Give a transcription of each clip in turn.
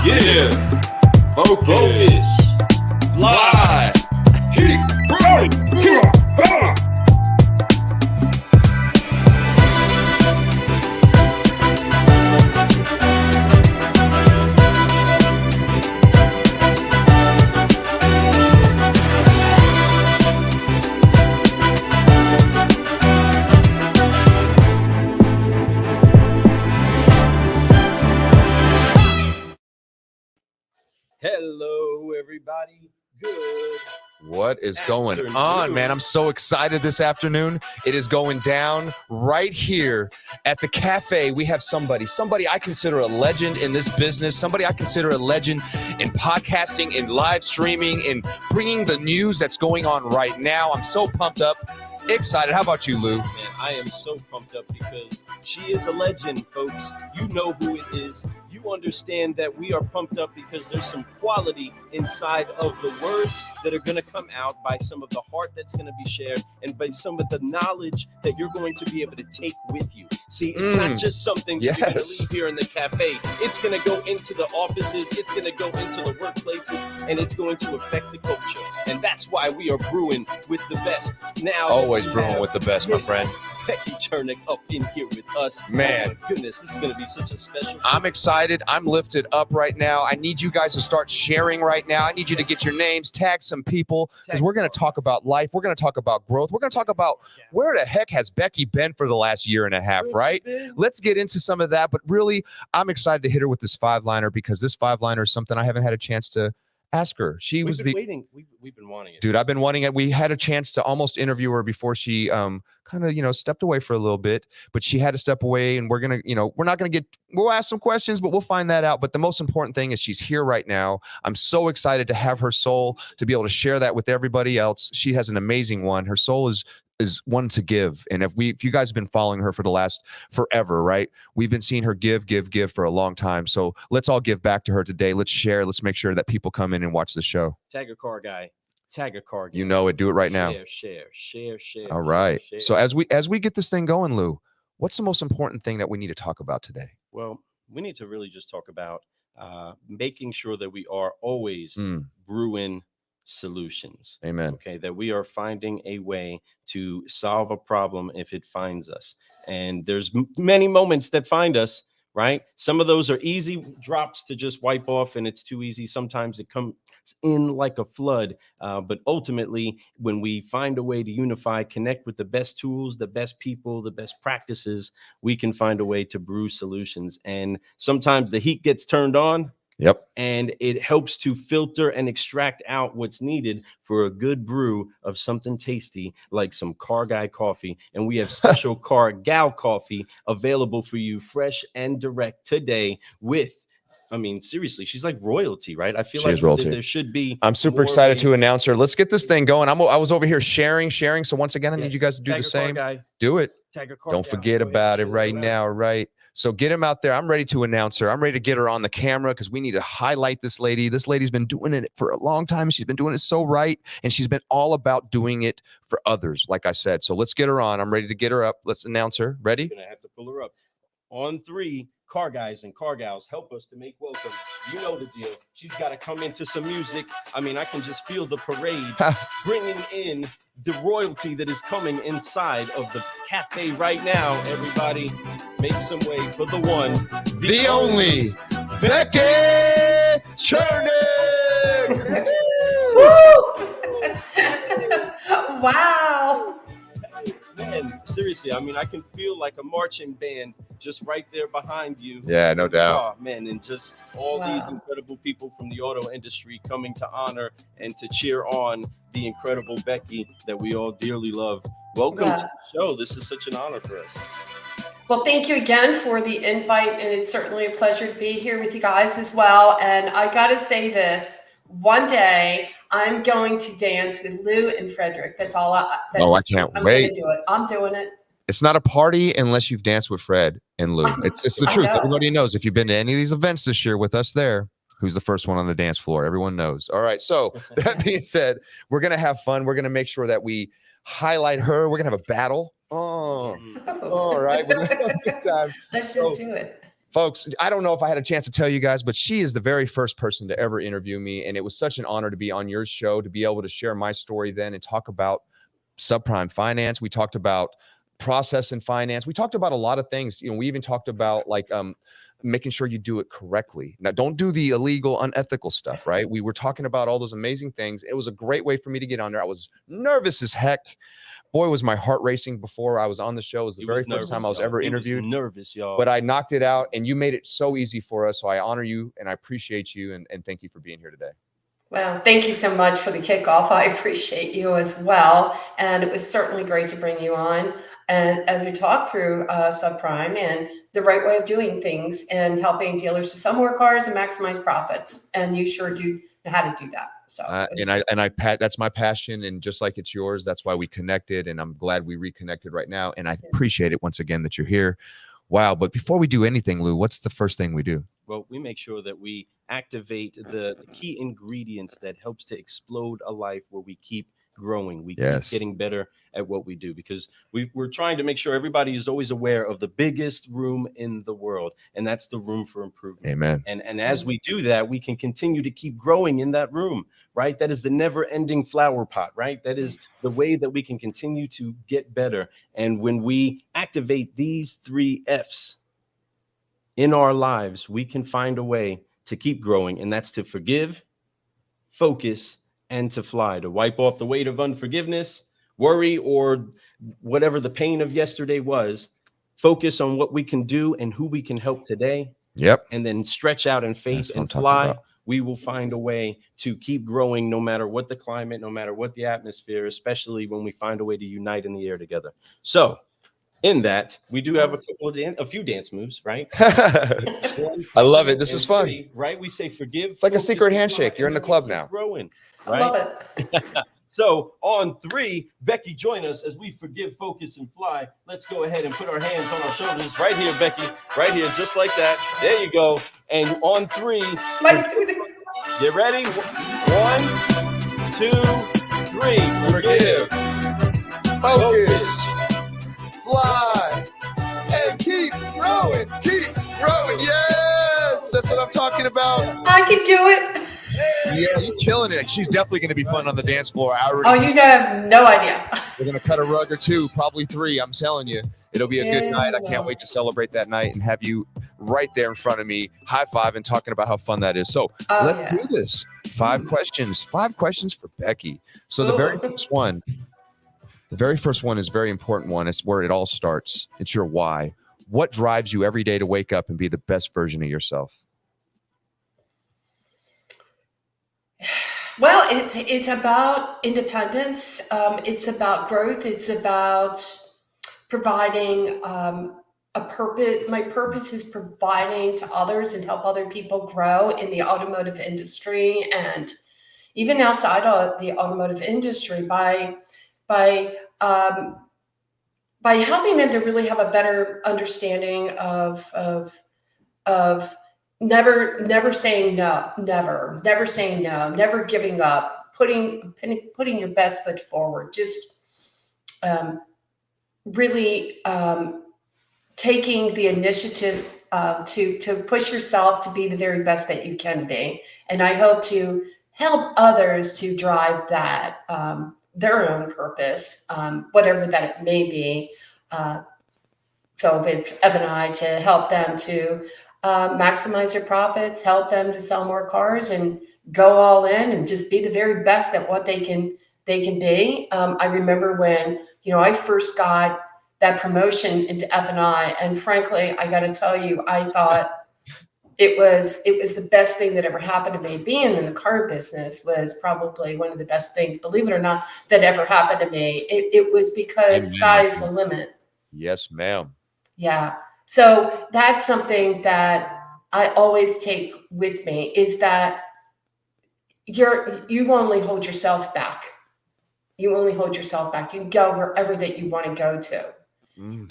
Yeah. Focus. Fly. Keep growing. Hello, everybody. Good. What is going on, man? I'm so excited this afternoon. It is going down right here at the cafe. We have somebody I consider a legend in this business, somebody I consider a legend in podcasting, in live streaming, in bringing the news that's going on right now. I'm so pumped up, excited. How about you, Lou? Man, I am so pumped up because she is a legend, folks. You know who it is. You understand that we are pumped up because there's some quality inside of the words that are going to come out, by some of the heart that's going to be shared, and by some of the knowledge that you're going to be able to take with you. See, it's not just something you're going to leave here in the cafe. It's going to go into the offices, it's going to go into the workplaces, and it's going to affect the culture. And that's why we are brewing with the best. Now, always brewing with the best, my friend. Becky Chernek up in here with us. Man. Oh my goodness, this is going to be such a special. I'm excited. I'm lifted up right now. I need you guys to start sharing right now. I need you to get your names, tag some people, because we're going to talk about life. We're going to talk about growth. We're going to talk about where the heck has Becky been for the last year and a half, right? Let's get into some of that. But really, I'm excited to hit her with this 5-liner, because this 5-liner is something I haven't had a chance to ask her. We've been waiting. We've been wanting it. Dude, I've been wanting it. We had a chance to almost interview her before she kind of, stepped away for a little bit, but she had to step away, and we're going to, we'll ask some questions, but we'll find that out. But the most important thing is she's here right now. I'm so excited to have her soul, to be able to share that with everybody else. She has an amazing one. Her soul is one to give. And if you guys have been following her for the last forever, right? We've been seeing her give for a long time. So let's all give back to her today. Let's share. Let's make sure that people come in and watch the show. Tag a car guy. Tag a car guy. You know it. Do it right now. Share. All right. Share. So as we get this thing going, Lou, what's the most important thing that we need to talk about today? Well, we need to really just talk about making sure that we are always brewing solutions. Amen. Okay, that we are finding a way to solve a problem if it finds us. And there's many moments that find us, right? Some of those are easy drops to just wipe off, and it's too easy. Sometimes it comes in like a flood. But ultimately, when we find a way to unify, connect with the best tools, the best people, the best practices, we can find a way to brew solutions. And sometimes the heat gets turned on. Yep. And it helps to filter and extract out what's needed for a good brew of something tasty, like some Car Guy coffee. And we have special Car Gal coffee available for you, fresh and direct today with, seriously, she's like royalty, right? I feel like there should be. I'm super excited to announce her. Let's get this thing going. I was over here sharing. So once again, I need you guys to do the same. Do it. Don't forget about it right now, right? So get him out there. I'm ready to announce her. I'm ready to get her on the camera, because we need to highlight this lady. This lady's been doing it for a long time. She's been doing it so right. And she's been all about doing it for others, like I said. So let's get her on. I'm ready to get her up. Let's announce her. Ready? You're gonna have to pull her up. On 3, car guys and car gals, help us to make welcome. You know the deal. She's got to come into some music. I can just feel the parade bringing in the royalty that is coming inside of the cafe right now. Everybody, make some way for the one, the only, Becky Chernek. Wow. Man, seriously, I can feel like a marching band just right there behind you. Yeah, no doubt. Oh, man, and just all these incredible people from the auto industry coming to honor and to cheer on the incredible Becky that we all dearly love. Welcome to the show. This is such an honor for us. Well, thank you again for the invite, and it's certainly a pleasure to be here with you guys as well. And I got to say this. One day, I'm going to dance with Lou and Frederick. That's all. I can't wait. Do it. I'm doing it. It's not a party unless you've danced with Fred and Lou. It's the truth. Everybody knows. If you've been to any of these events this year with us there, who's the first one on the dance floor? Everyone knows. All right. So that being said, we're going to have fun. We're going to make sure that we highlight her. We're going to have a battle. Oh, all right. We're going to have a good time. Let's just do it. Folks, I don't know if I had a chance to tell you guys, but she is the very first person to ever interview me. And it was such an honor to be on your show, to be able to share my story then and talk about subprime finance. We talked about process in finance. We talked about a lot of things. We even talked about like making sure you do it correctly. Now, don't do the illegal, unethical stuff, right? We were talking about all those amazing things. It was a great way for me to get on there. I was nervous as heck. Boy, was my heart racing before I was on the show. It was the very first time I was ever interviewed. Nervous, y'all. But I knocked it out, and you made it so easy for us. So I honor you, and I appreciate you, and thank you for being here today. Well, thank you so much for the kickoff. I appreciate you as well. And it was certainly great to bring you on. And as we talk through subprime and the right way of doing things and helping dealers to sell more cars and maximize profits. And you sure do know how to do that. So that's my passion, and just like it's yours, that's why we connected, and I'm glad we reconnected right now, and I appreciate it once again that you're here. Wow. But before we do anything, Lou, what's the first thing we do? Well, we make sure that we activate the key ingredients that helps to explode a life where we keep growing. We keep getting better at what we do, because we're trying to make sure everybody is always aware of the biggest room in the world, and that's the room for improvement. Amen. And as we do that, we can continue to keep growing in that room, right? That is the never-ending flower pot, right? That is the way that we can continue to get better. And when we activate these 3 F's in our lives, we can find a way to keep growing, and that's to forgive, focus, and to fly, to wipe off the weight of unforgiveness, worry, or whatever the pain of yesterday was. Focus on what we can do and who we can help today. Yep. And then stretch out in faith and fly. We will find a way to keep growing no matter what the climate, no matter what the atmosphere, especially when we find a way to unite in the air together. So in that, we do have a few dance moves, right? I love it. This is fun. 3, right? We say forgive. It's like a secret handshake. You're in the club now. Growing, right? I love it. So on 3, Becky, join us as we forgive, focus, and fly. Let's go ahead and put our hands on our shoulders. Right here, Becky. Right here, just like that. There you go. And on 3, let's do this. Get ready. 1, 2, 3. Forgive, focus, fly, and keep growing. Keep growing. Yes, that's what I'm talking about. I can do it. Yeah, you're killing it. She's definitely going to be fun on the dance floor. You have no idea. We're going to cut a rug or 2, probably 3. I'm telling you, it'll be a good night. I can't wait to celebrate that night and have you right there in front of me, high-fiving, talking about how fun that is. So let's do this. 5 questions. 5 questions for Becky. So the very first one is a very important one. It's where it all starts. It's your why. What drives you every day to wake up and be the best version of yourself? Well, it's about independence. It's about growth. It's about providing a purpose. My purpose is providing to others and help other people grow in the automotive industry and even outside of the automotive industry by helping them to really have a better understanding of never saying no, never saying no, never giving up, putting your best foot forward, just really taking the initiative to push yourself to be the very best that you can be. And I hope to help others to drive that, their own purpose, whatever that it may be. So if it's F&I, to help them to maximize their profits, help them to sell more cars and go all in and just be the very best at what they can be. I remember when, I first got that promotion into F&I, and frankly, I got to tell you, I thought it was the best thing that ever happened to me. Being in the car business was probably one of the best things, believe it or not, that ever happened to me. It was because sky's the limit. Yes, ma'am. Yeah. So that's something that I always take with me, is that you only hold yourself back. You only hold yourself back. You go wherever that you want to go to.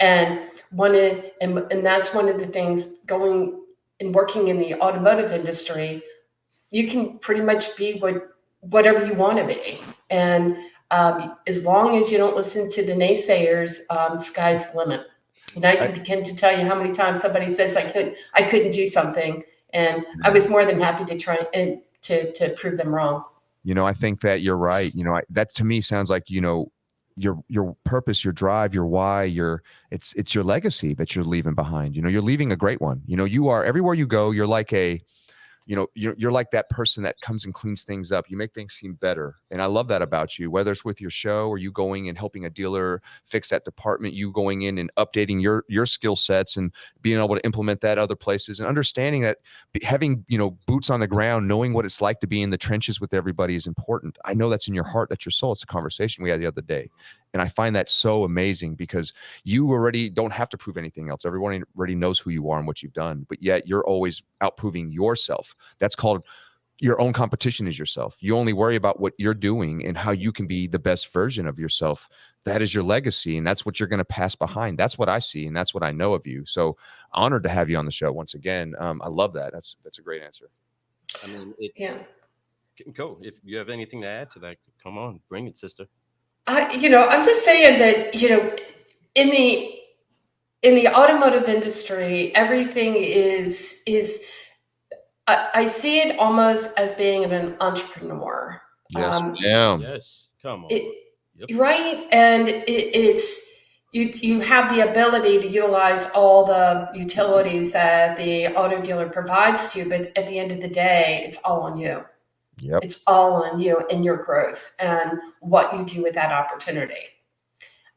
And that's one of the things going and working in the automotive industry. You can pretty much be whatever you want to be. And as long as you don't listen to the naysayers, sky's the limit. And I can begin to tell you how many times somebody says I couldn't do something, and I was more than happy to try and to prove them wrong. I think that you're right. That to me sounds like, your purpose, your drive, your why, it's your legacy that you're leaving behind. You're leaving a great one. You are, everywhere you go, you're like you're like that person that comes and cleans things up. You make things seem better. And I love that about you, whether it's with your show or you going and helping a dealer fix that department, you going in and updating your skill sets and being able to implement that other places, and understanding that having, boots on the ground, knowing what it's like to be in the trenches with everybody is important. I know that's in your heart, that's your soul. It's a conversation we had the other day. And I find that so amazing because you already don't have to prove anything else. Everyone already knows who you are and what you've done, but yet you're always out proving yourself. That's called, your own competition is yourself. You only worry about what you're doing and how you can be the best version of yourself. That is your legacy, and that's what you're going to pass behind. That's what I see, and that's what I know of you. So honored to have you on the show once again. I love that. That's a great answer. I mean, go. If you have anything to add to that, come on, bring it, sister. I'm just saying that, in the automotive industry, everything is I see it almost as being an entrepreneur. Yes, yes, come on. Right, and it's you have the ability to utilize all the utilities that the auto dealer provides to you, but at the end of the day, it's all on you. Yep. It's all on you and your growth and what you do with that opportunity.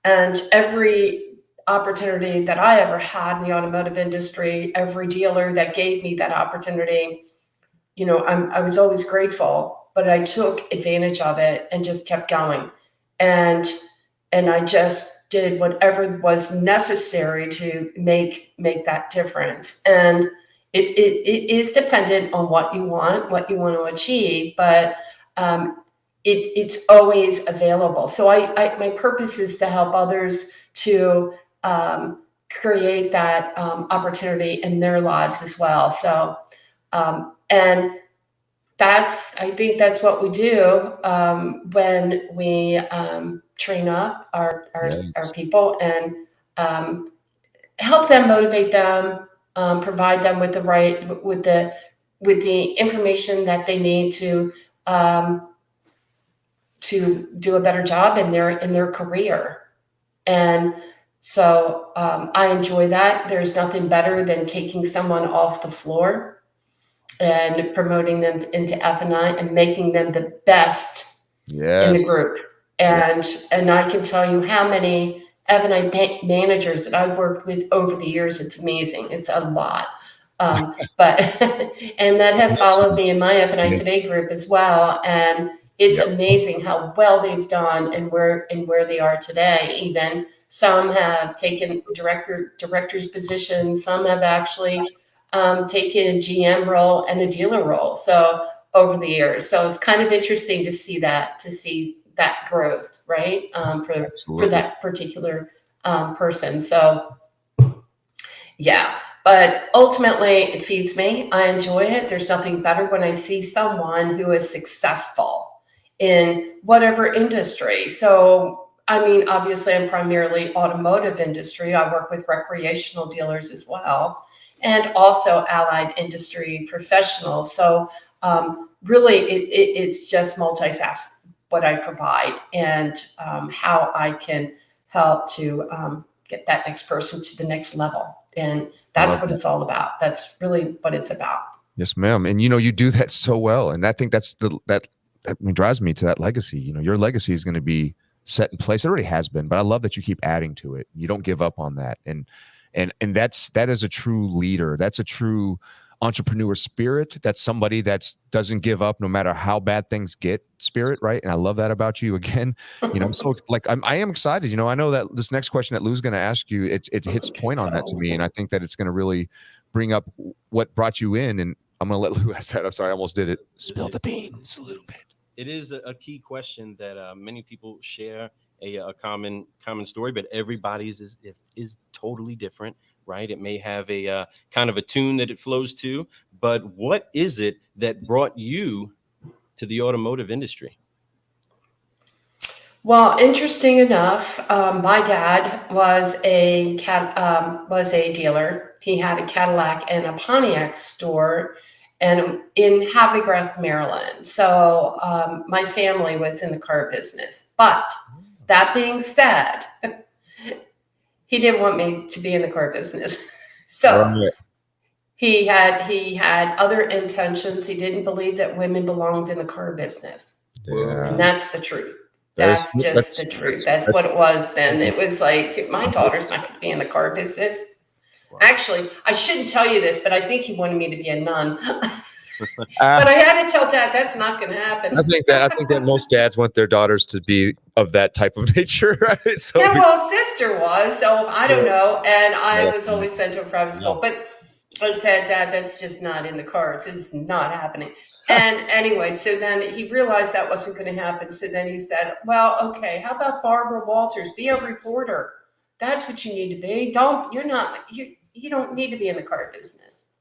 And every opportunity that I ever had in the automotive industry, every dealer that gave me that opportunity, I was always grateful, but I took advantage of it and just kept going. And I just did whatever was necessary to make that difference. And it is dependent on what you want to achieve, but it's always available. So my purpose is to help others to create that opportunity in their lives as well. So, and I think that's what we do when we train up our people and help them, motivate them, provide them with the information that they need to do a better job in their career. And so I enjoy that. There's nothing better than taking someone off the floor and promoting them into F&I and making them the best in the group. And I can tell you how many F&I managers that I've worked with over the years. It's amazing. It's a lot. But and that have followed me in my F&I Today group as well. And it's amazing how well they've done and where they are today. Even some have taken director's positions. Some have actually taken a GM role and a dealer role. So over the years, so it's kind of interesting to see that growth, right? For that particular person. So yeah. But ultimately, it feeds me. I enjoy it. There's nothing better when I see someone who is successful in whatever industry. So, I mean, obviously, I'm primarily automotive industry. I work with recreational dealers as well, and also allied industry professionals. So, really, it's just multifaceted what I provide and how I can help to get that next person to the next level. And that's what it's all about. That's really what it's about. Yes, ma'am. And you do that so well. And I think that drives me to that legacy. Your legacy is going to be set in place. It already has been, but I love that you keep adding to it. You don't give up on that. And that is a true leader. That's a true entrepreneur spirit. That's somebody that doesn't give up no matter how bad things get spirit. Right. And I love that about you again. I'm so I am excited. I know that this next question that Lou's going to ask you, it hits point on that to me. And I think that it's going to really bring up what brought you in. And I'm going to let Lou ask that. I'm sorry, I almost did it. Spill the beans a little bit. It is a key question that many people share a common story, but everybody's is totally different, right? It may have a kind of a tune that it flows to, but what is it that brought you to the automotive industry? Well, interesting enough, my dad was a dealer. He had a Cadillac and a Pontiac store, and in Havre de Grace, Maryland. So my family was in the car business. But that being said, he didn't want me to be in the car business. So Right. he had other intentions. He didn't believe that women belonged in the car business. Yeah. And that's the truth. There's- That's just the truth. That's what it was then. It was like, my daughter's not going to be in the car business. Actually, I shouldn't tell you this, but I think he wanted me to be a nun. But I had to tell Dad that's not going to happen. I think that most dads want their daughters to be of that type of nature, right? So Yeah, well, sister was, so I don't know. And I that's was always sent to a private school. But I said, Dad, that's just not in the cards. It's not happening. And anyway, so then he realized that wasn't going to happen. So then he said, well, okay, how about Barbara Walters? Be a reporter. That's what you need to be. You don't need to be in the car business.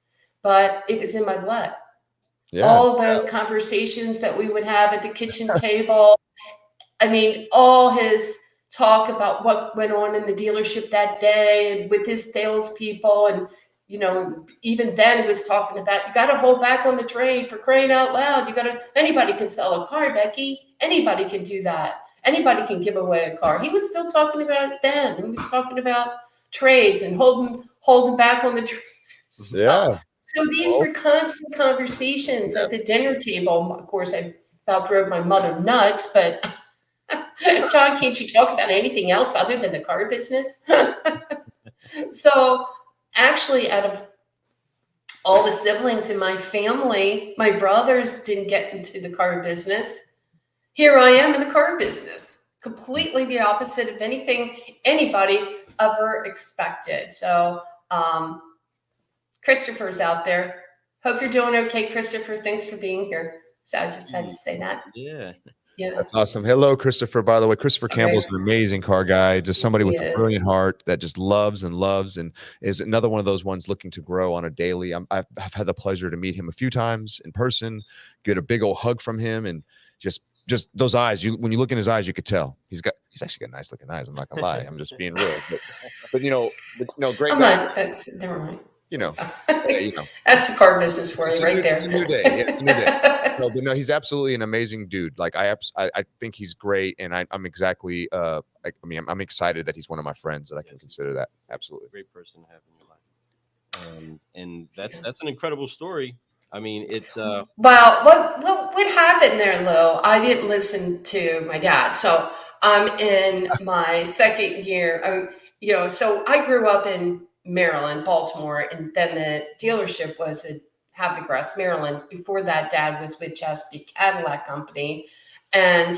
But it was in my blood. yeah. All those conversations that we would have at the kitchen table. I mean, all his talk about what went on in the dealership that day with his salespeople. And, even then he was talking about, you got to hold back on the trade, for crying out loud. Anybody can sell a car, Becky. Anybody can do that. Anybody can give away a car. He was still talking about it then. He was talking about trades and holding back on the trades. Yeah. So these were constant conversations at the dinner table. Of course, I about drove my mother nuts, but John, can't you talk about anything else other than the car business? So actually, out of all the siblings in my family, my brothers didn't get into the car business. Here I am in the car business, completely the opposite of anything anybody ever expected. So Christopher's out there. Hope you're doing okay, Christopher. Thanks for being here. So I just had to say that. Yeah. Yeah. That's awesome. Hello, Christopher. By the way, Christopher Campbell's an amazing car guy, just somebody with a brilliant heart that just loves and is another one of those ones looking to grow on a daily. I've had the pleasure to meet him a few times in person, get a big old hug from him, and just those eyes. When you look in his eyes, you could tell he's actually got nice looking eyes. I'm not gonna lie. I'm just being real, but great guy. Never mind. That's the car business for you right there. It's a new day. Yeah, it's a new day. No, he's absolutely an amazing dude. Like I think he's great, and I'm exactly. I'm excited that he's one of my friends that I can consider that. Absolutely, great person to have in your life, and that's an incredible story. I mean, it's Well, what happened there, Lou? I didn't listen to my dad, so I'm in my second year. So I grew up in Maryland, Baltimore, and then the dealership was in Havre de Grace, Maryland. Before that, Dad was with Chesapeake Cadillac Company, and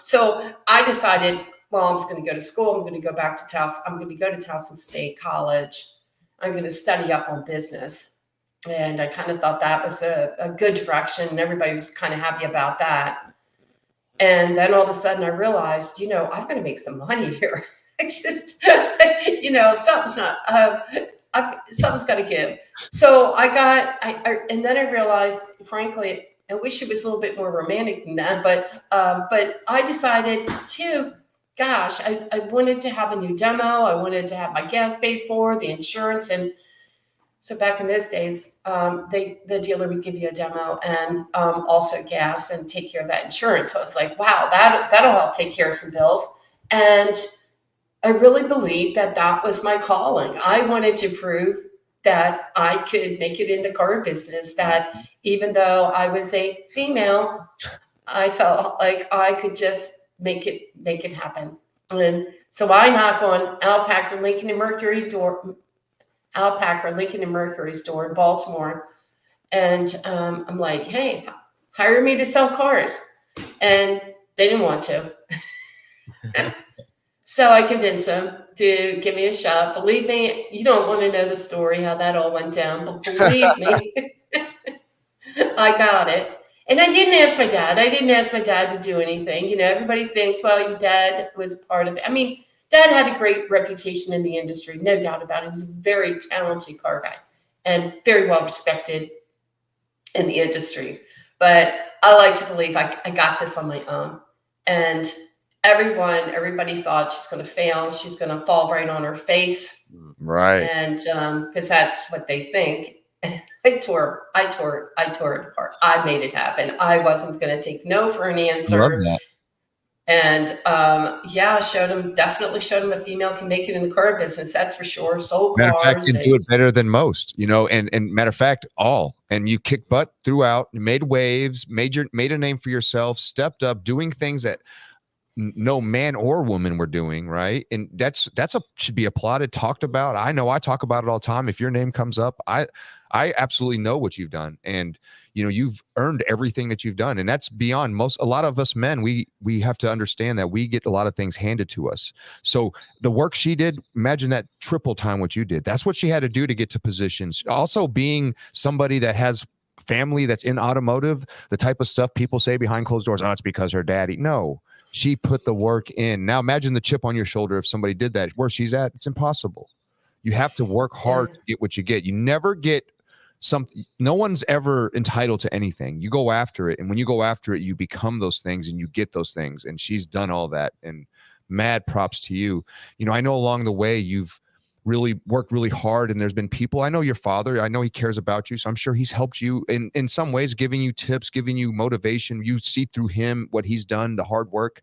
so I decided, well, I'm just going to go to school. I'm going to go back to Towson. I'm going to go to Towson State College. I'm going to study up on business. And I kind of thought that was a good direction, and everybody was kind of happy about that. And then all of a sudden I realized, I'm going to make some money here. It's just, something's got to give. So and then I realized, frankly, I wish it was a little bit more romantic than that, but I decided I wanted to have a new demo. I wanted to have my gas paid for, the insurance. And so back in those days, the dealer would give you a demo and also gas and take care of that insurance. So it's like, wow, that'll help take care of some bills. And I really believed that was my calling. I wanted to prove that I could make it in the car business, that even though I was a female, I felt like I could just make it happen. And so I knock on Alpaca Lincoln and Mercury's door in Baltimore. And I'm like, hey, hire me to sell cars. And they didn't want to. So I convinced them to give me a shot. Believe me, you don't want to know the story, how that all went down. But believe me, I got it. And I didn't ask my dad. I didn't ask my dad to do anything. Everybody thinks, well, your dad was part of it. I mean, Dad had a great reputation in the industry, no doubt about it. He was a very talented car guy and very well respected in the industry. But I like to believe I got this on my own. And everybody thought she's going to fail. She's going to fall right on her face. Right. And because that's what they think. I tore it apart. I made it happen. I wasn't going to take no for an answer. Love that. And definitely showed him a female can make it in the car business. That's for sure. Sold Matter of fact, cars. you do it better than most, you know, and matter of fact, and you kicked butt throughout, made waves, made a name for yourself, stepped up, doing things that no man or woman were doing, right? And should be applauded, talked about. I know I talk about it all the time. If your name comes up, I absolutely know what you've done, and you know you've earned everything that you've done, and that's beyond a lot of us men. We have to understand that we get a lot of things handed to us. So the work she did, imagine that triple time what you did. That's what she had to do to get to positions. Also, being somebody that has family that's in automotive, the type of stuff people say behind closed doors, oh, it's because her daddy. No. She put the work in. Now imagine the chip on your shoulder if somebody did that. Where she's at, it's impossible. You have to work hard to get what you get. You never get something. No one's ever entitled to anything. You go after it, and when you go after it, you become those things and you get those things. And she's done all that. And mad props to you. You know, I know along the way you've really worked really hard, and there's been people. I know your father, I know he cares about you, so I'm sure he's helped you in some ways, giving you tips, giving you motivation. You see through him what he's done, the hard work.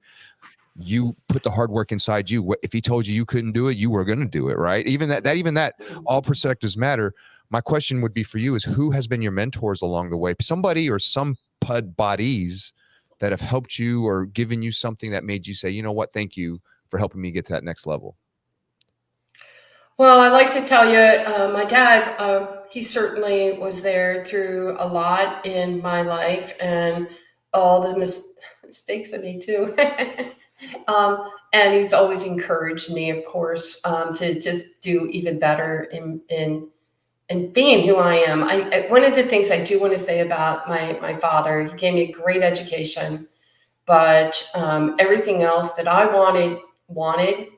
You put the hard work inside you. If he told you couldn't do it, you were going to do it, right? Even that all perspectives matter. My question would be for you is, who has been your mentors along the way? Somebody or some pud bodies that have helped you or given you something that made you say, you know what, thank you for helping me get to that next level. Well, I'd like to tell you, my dad, he certainly was there through a lot in my life and all the mistakes I made too. And he's always encouraged me, of course, to just do even better in being who I am. One of the things I do want to say about my father, he gave me a great education, but everything else that I wanted,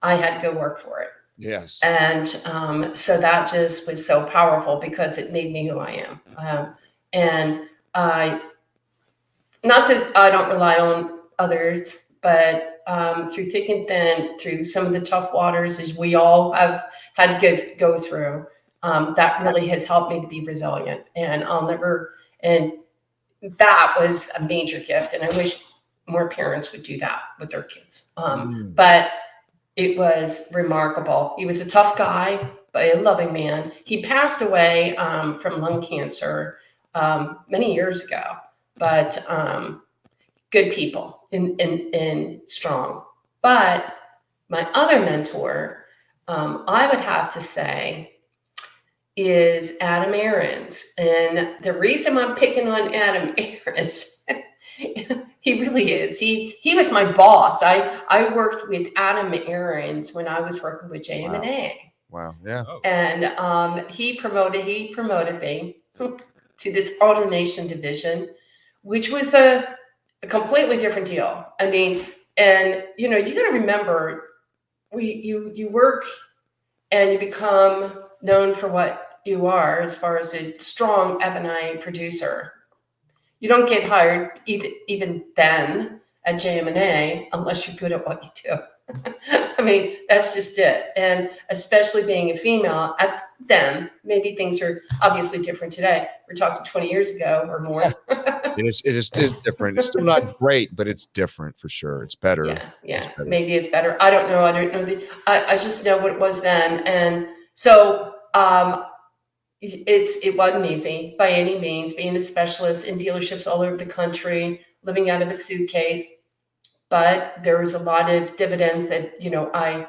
I had to go work for it. Yes. And so that just was so powerful because it made me who I am. And not that I don't rely on others, but through thick and thin, through some of the tough waters as we all have had to go through, that really has helped me to be resilient. And that was a major gift. And I wish more parents would do that with their kids. But it was remarkable. He was a tough guy, but a loving man. He passed away from lung cancer many years ago, but good people and strong. But my other mentor, I would have to say, is Adam Aarons. And the reason I'm picking on Adam Aarons, he really is. He was my boss. I worked with Adam Aarons when I was working with JM&A. Wow. Yeah. And he promoted me to this AutoNation division, which was a completely different deal. I mean, and you know, you got to remember, you work and you become known for what you are as far as a strong F&I producer. You don't get hired even then at JM&A unless you're good at what you do. I mean, that's just it. And especially being a female at then, maybe things are obviously different today. We're talking 20 years ago or more. It is different. It's still not great, but it's different for sure. It's better. Yeah. It's better. Maybe it's better. I don't know. I just know what it was then. And so it wasn't easy by any means, being a specialist in dealerships all over the country, living out of a suitcase. But there was a lot of dividends that, you know, I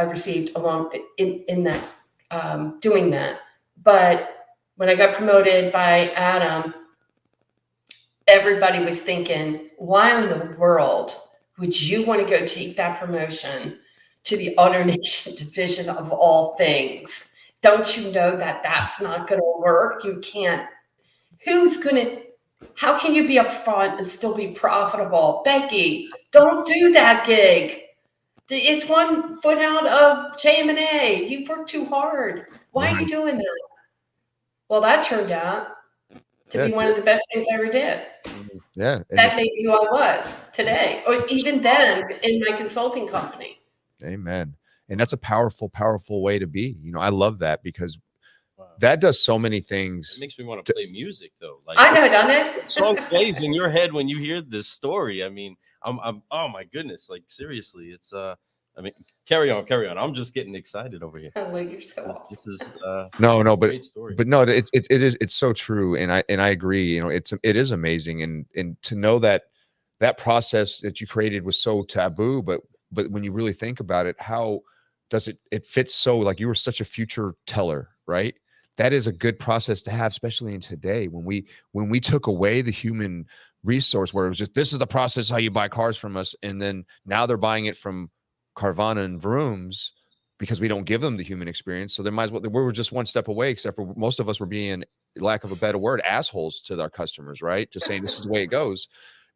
received along in that, doing that. But when I got promoted by Adam, everybody was thinking, why in the world would you want to go take that promotion to the AutoNation division of all things? Don't you know that that's not going to work? You can't. How can you be upfront and still be profitable? Becky, don't do that gig. It's 1 foot out of JM&A. You've worked too hard. Why are you doing that? Well, that turned out to be one of the best things I ever did. Yeah. And that made me who I was today, or even then in my consulting company. amen. And that's a powerful, powerful way to be. You know, I love that because Wow. that does so many It things. makes me want to play music though. Like I know, done it. what song plays in your head when you hear this story? I mean, I'm oh my goodness, like seriously, it's I mean, carry on. I'm just getting excited over here. Oh, you're so awesome. This is No, a but great story. no, it's so true. And I agree, you know, it is amazing. And to know that that process that you created was so taboo, but when you really think about it, how does it fits so, like, you were such a future teller, right? That is a good process to have, especially in today when we took away the human resource, where it was just, this is the process how you buy cars from us, and then now they're buying it from Carvana and Vrooms because we don't give them the human experience. So they might as well, we were just one step away, except for most of us were being, lack of a better word, assholes to our customers, right? Just saying this is the way it goes.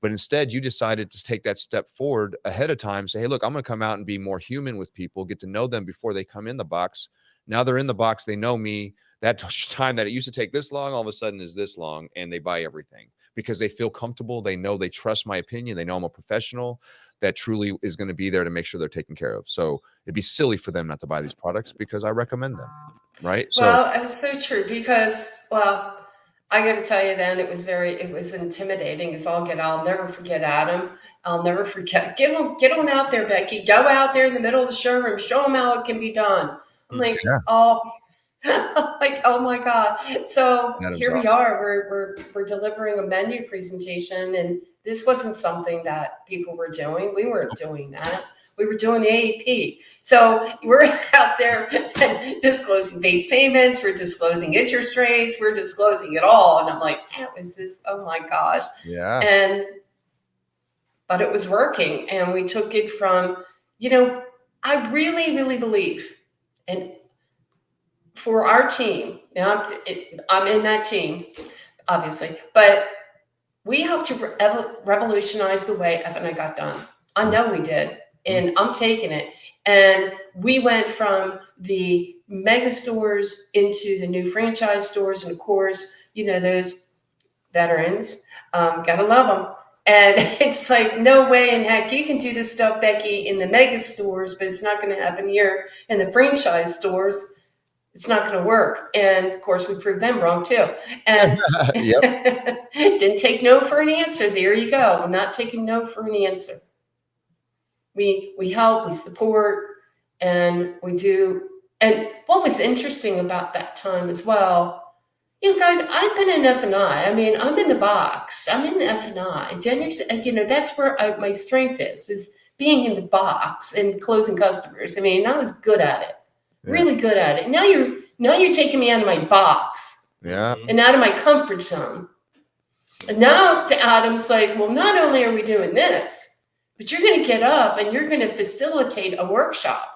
But instead, you decided to take that step forward ahead of time. Say, hey, look, I'm going to come out and be more human with people, get to know them before they come in the box. Now they're in the box. They know me. That time that it used to take this long, all of a sudden is this long, and they buy everything because they feel comfortable. They know, they trust my opinion. They know I'm a professional that truly is going to be there to make sure they're taken care of. So it'd be silly for them not to buy these products because I recommend them. Right. Well, it's so true because, well, I got to tell you, then it was intimidating as all get out. I'll never forget Adam. I'll never forget. Get on out there, Becky. Go out there in the middle of the showroom. Show them how it can be done. I'm like, Yeah. oh, like, oh my God. So here we awesome. are. We're delivering a menu presentation, and this wasn't something that people were doing. We weren't doing that. We were doing the AAP. So we're out there disclosing base payments. We're disclosing interest rates. We're disclosing it all. And I'm like, how is this? Oh my gosh. Yeah. But it was working. And we took it from, you know, I really, really believe, and for our team, now I'm in that team, obviously, but we helped to revolutionize the way F&I got done. I know we did. And I'm taking it. And we went from the mega stores into the new franchise stores. And of course, you know, those veterans, gotta love them. And it's like, no way in heck you can do this stuff, Becky, in the mega stores, but it's not going to happen here in the franchise stores. It's not going to work. And of course, we proved them wrong too. And didn't take no for an answer. There you go. I'm not taking no for an answer. We help, we support, and we do. And what was interesting about that time as well, you know, guys, I've been in F&I. I mean, I'm in the box. I'm in F&I. You know, that's where my strength was being in the box and closing customers. I mean, I was good at it, really good at it. Now you're taking me out of my box, and out of my comfort zone. And now Adam's like, well, not only are we doing this, but you're going to get up and you're going to facilitate a workshop.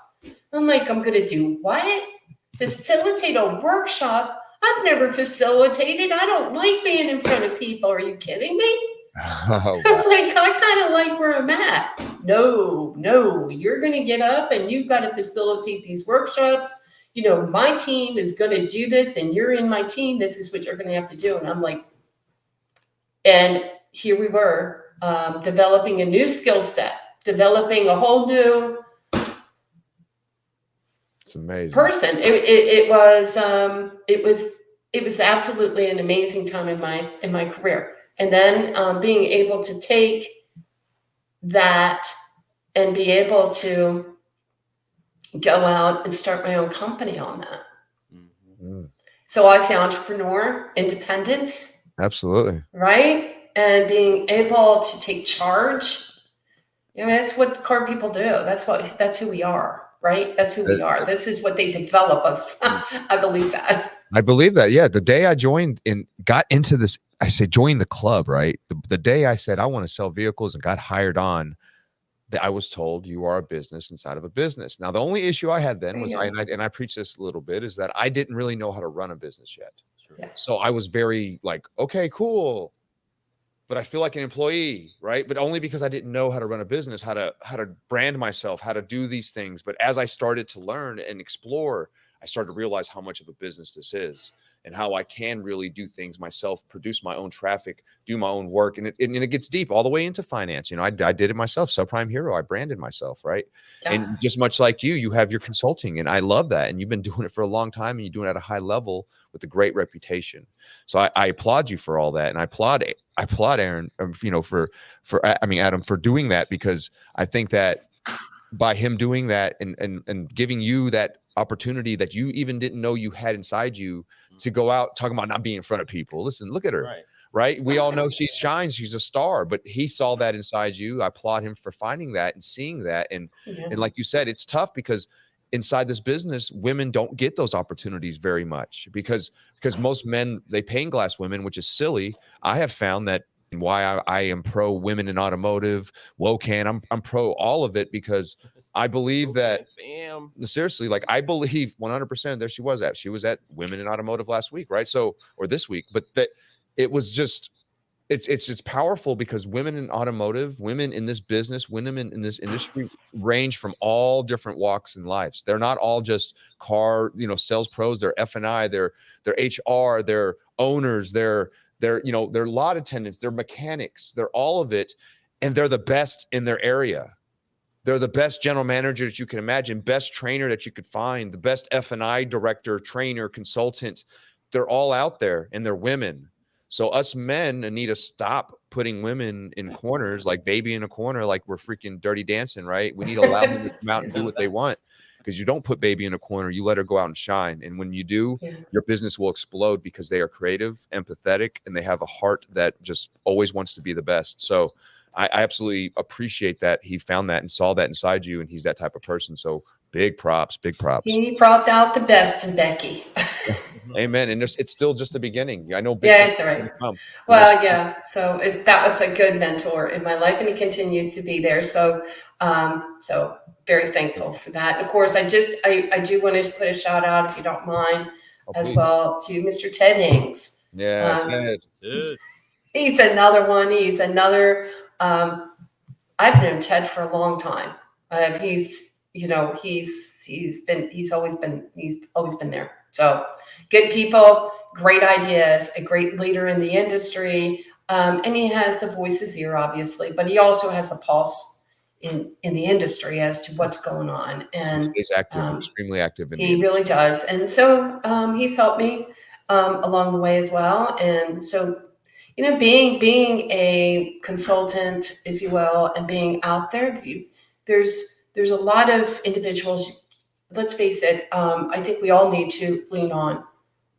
I'm like, I'm going to do what? Facilitate a workshop? I've never facilitated. I don't like being in front of people. Are you kidding me? I was like, I kind of like where I'm at. No, you're going to get up and you've got to facilitate these workshops. You know, my team is going to do this and you're in my team. This is what you're going to have to do. And I'm like, and here we were. Developing a new skill set, developing a whole new it's amazing person. It was absolutely an amazing time in my career. And then being able to take that and be able to go out and start my own company on that. Mm-hmm. So I say entrepreneur, independence. Absolutely. Right? And being able to take charge, you know, that's what car people do. That's who we are, right? That's who we are. This is what they develop us from. I believe that. Yeah. The day I joined and got into this, I say join the club, right? The day I said I want to sell vehicles and got hired on, that I was told you are a business inside of a business. Now, the only issue I had then was, I preach this a little bit, is that I didn't really know how to run a business yet. Sure. Yeah. So I was very like, okay, cool. But I feel like an employee, right? But only because I didn't know how to run a business, how to brand myself, how to do these things. But as I started to learn and explore, I started to realize how much of a business this is and how I can really do things myself, produce my own traffic, do my own work. And it gets deep all the way into finance. You know, I did it myself. Subprime Hero, I branded myself, right? Yeah. And just much like you have your consulting, and I love that. And you've been doing it for a long time, and you're doing it at a high level with a great reputation. So I applaud you for all that. And I applaud Aaron, you know, Adam, for doing that, because I think that by him doing that and giving you that opportunity that you even didn't know you had inside you to go out talking about not being in front of people. Listen, look at her, right? We all know she shines. She's a star, but he saw that inside you. I applaud him for finding that and seeing that. And like you said, it's tough because inside this business, women don't get those opportunities very much because most men, they pane glass women, which is silly. I have found that why I am pro women in automotive, WOCAN, I'm pro all of it, because I believe that, seriously, like I believe 100%, there she was at Women in Automotive last week, right? So, or this week, but that it was just, it's powerful because women in automotive, women in this business, women in this industry range from all different walks in lives. They're not all just car, you know, sales pros. They're F&I, they're HR, they're owners, they're lot attendants, they're mechanics, they're all of it. And they're the best in their area. They're the best general manager that you can imagine, best trainer that you could find, the best F&I director, trainer, consultant. They're all out there, and they're women. So us men need to stop putting women in corners, like baby in a corner, like we're freaking Dirty Dancing, right? We need to allow them to come out and do what they want, because you don't put baby in a corner. You let her go out and shine. And when you do, your business will explode because they are creative, empathetic, and they have a heart that just always wants to be the best. So I absolutely appreciate that he found that and saw that inside you, and he's that type of person. So big props. He brought out the best in Becky. Amen. And it's still just the beginning. I know. It's all right. Well, yeah. So that was a good mentor in my life, and he continues to be there. So, so very thankful for that. And of course, I do want to put a shout out, if you don't mind, as well, to Mr. Ted Hings. Yeah, Ted. He's another one. He's another. I've known Ted for a long time. He's always been there. So good people, great ideas, a great leader in the industry. And he has the voice's ear, obviously, but he also has the pulse in the industry as to what's going on. And he stays active, extremely active. He really does. And so he's helped me along the way as well. And so, you know, being a consultant, if you will, and being out there, there's a lot of individuals. Let's face it. I think we all need to lean on,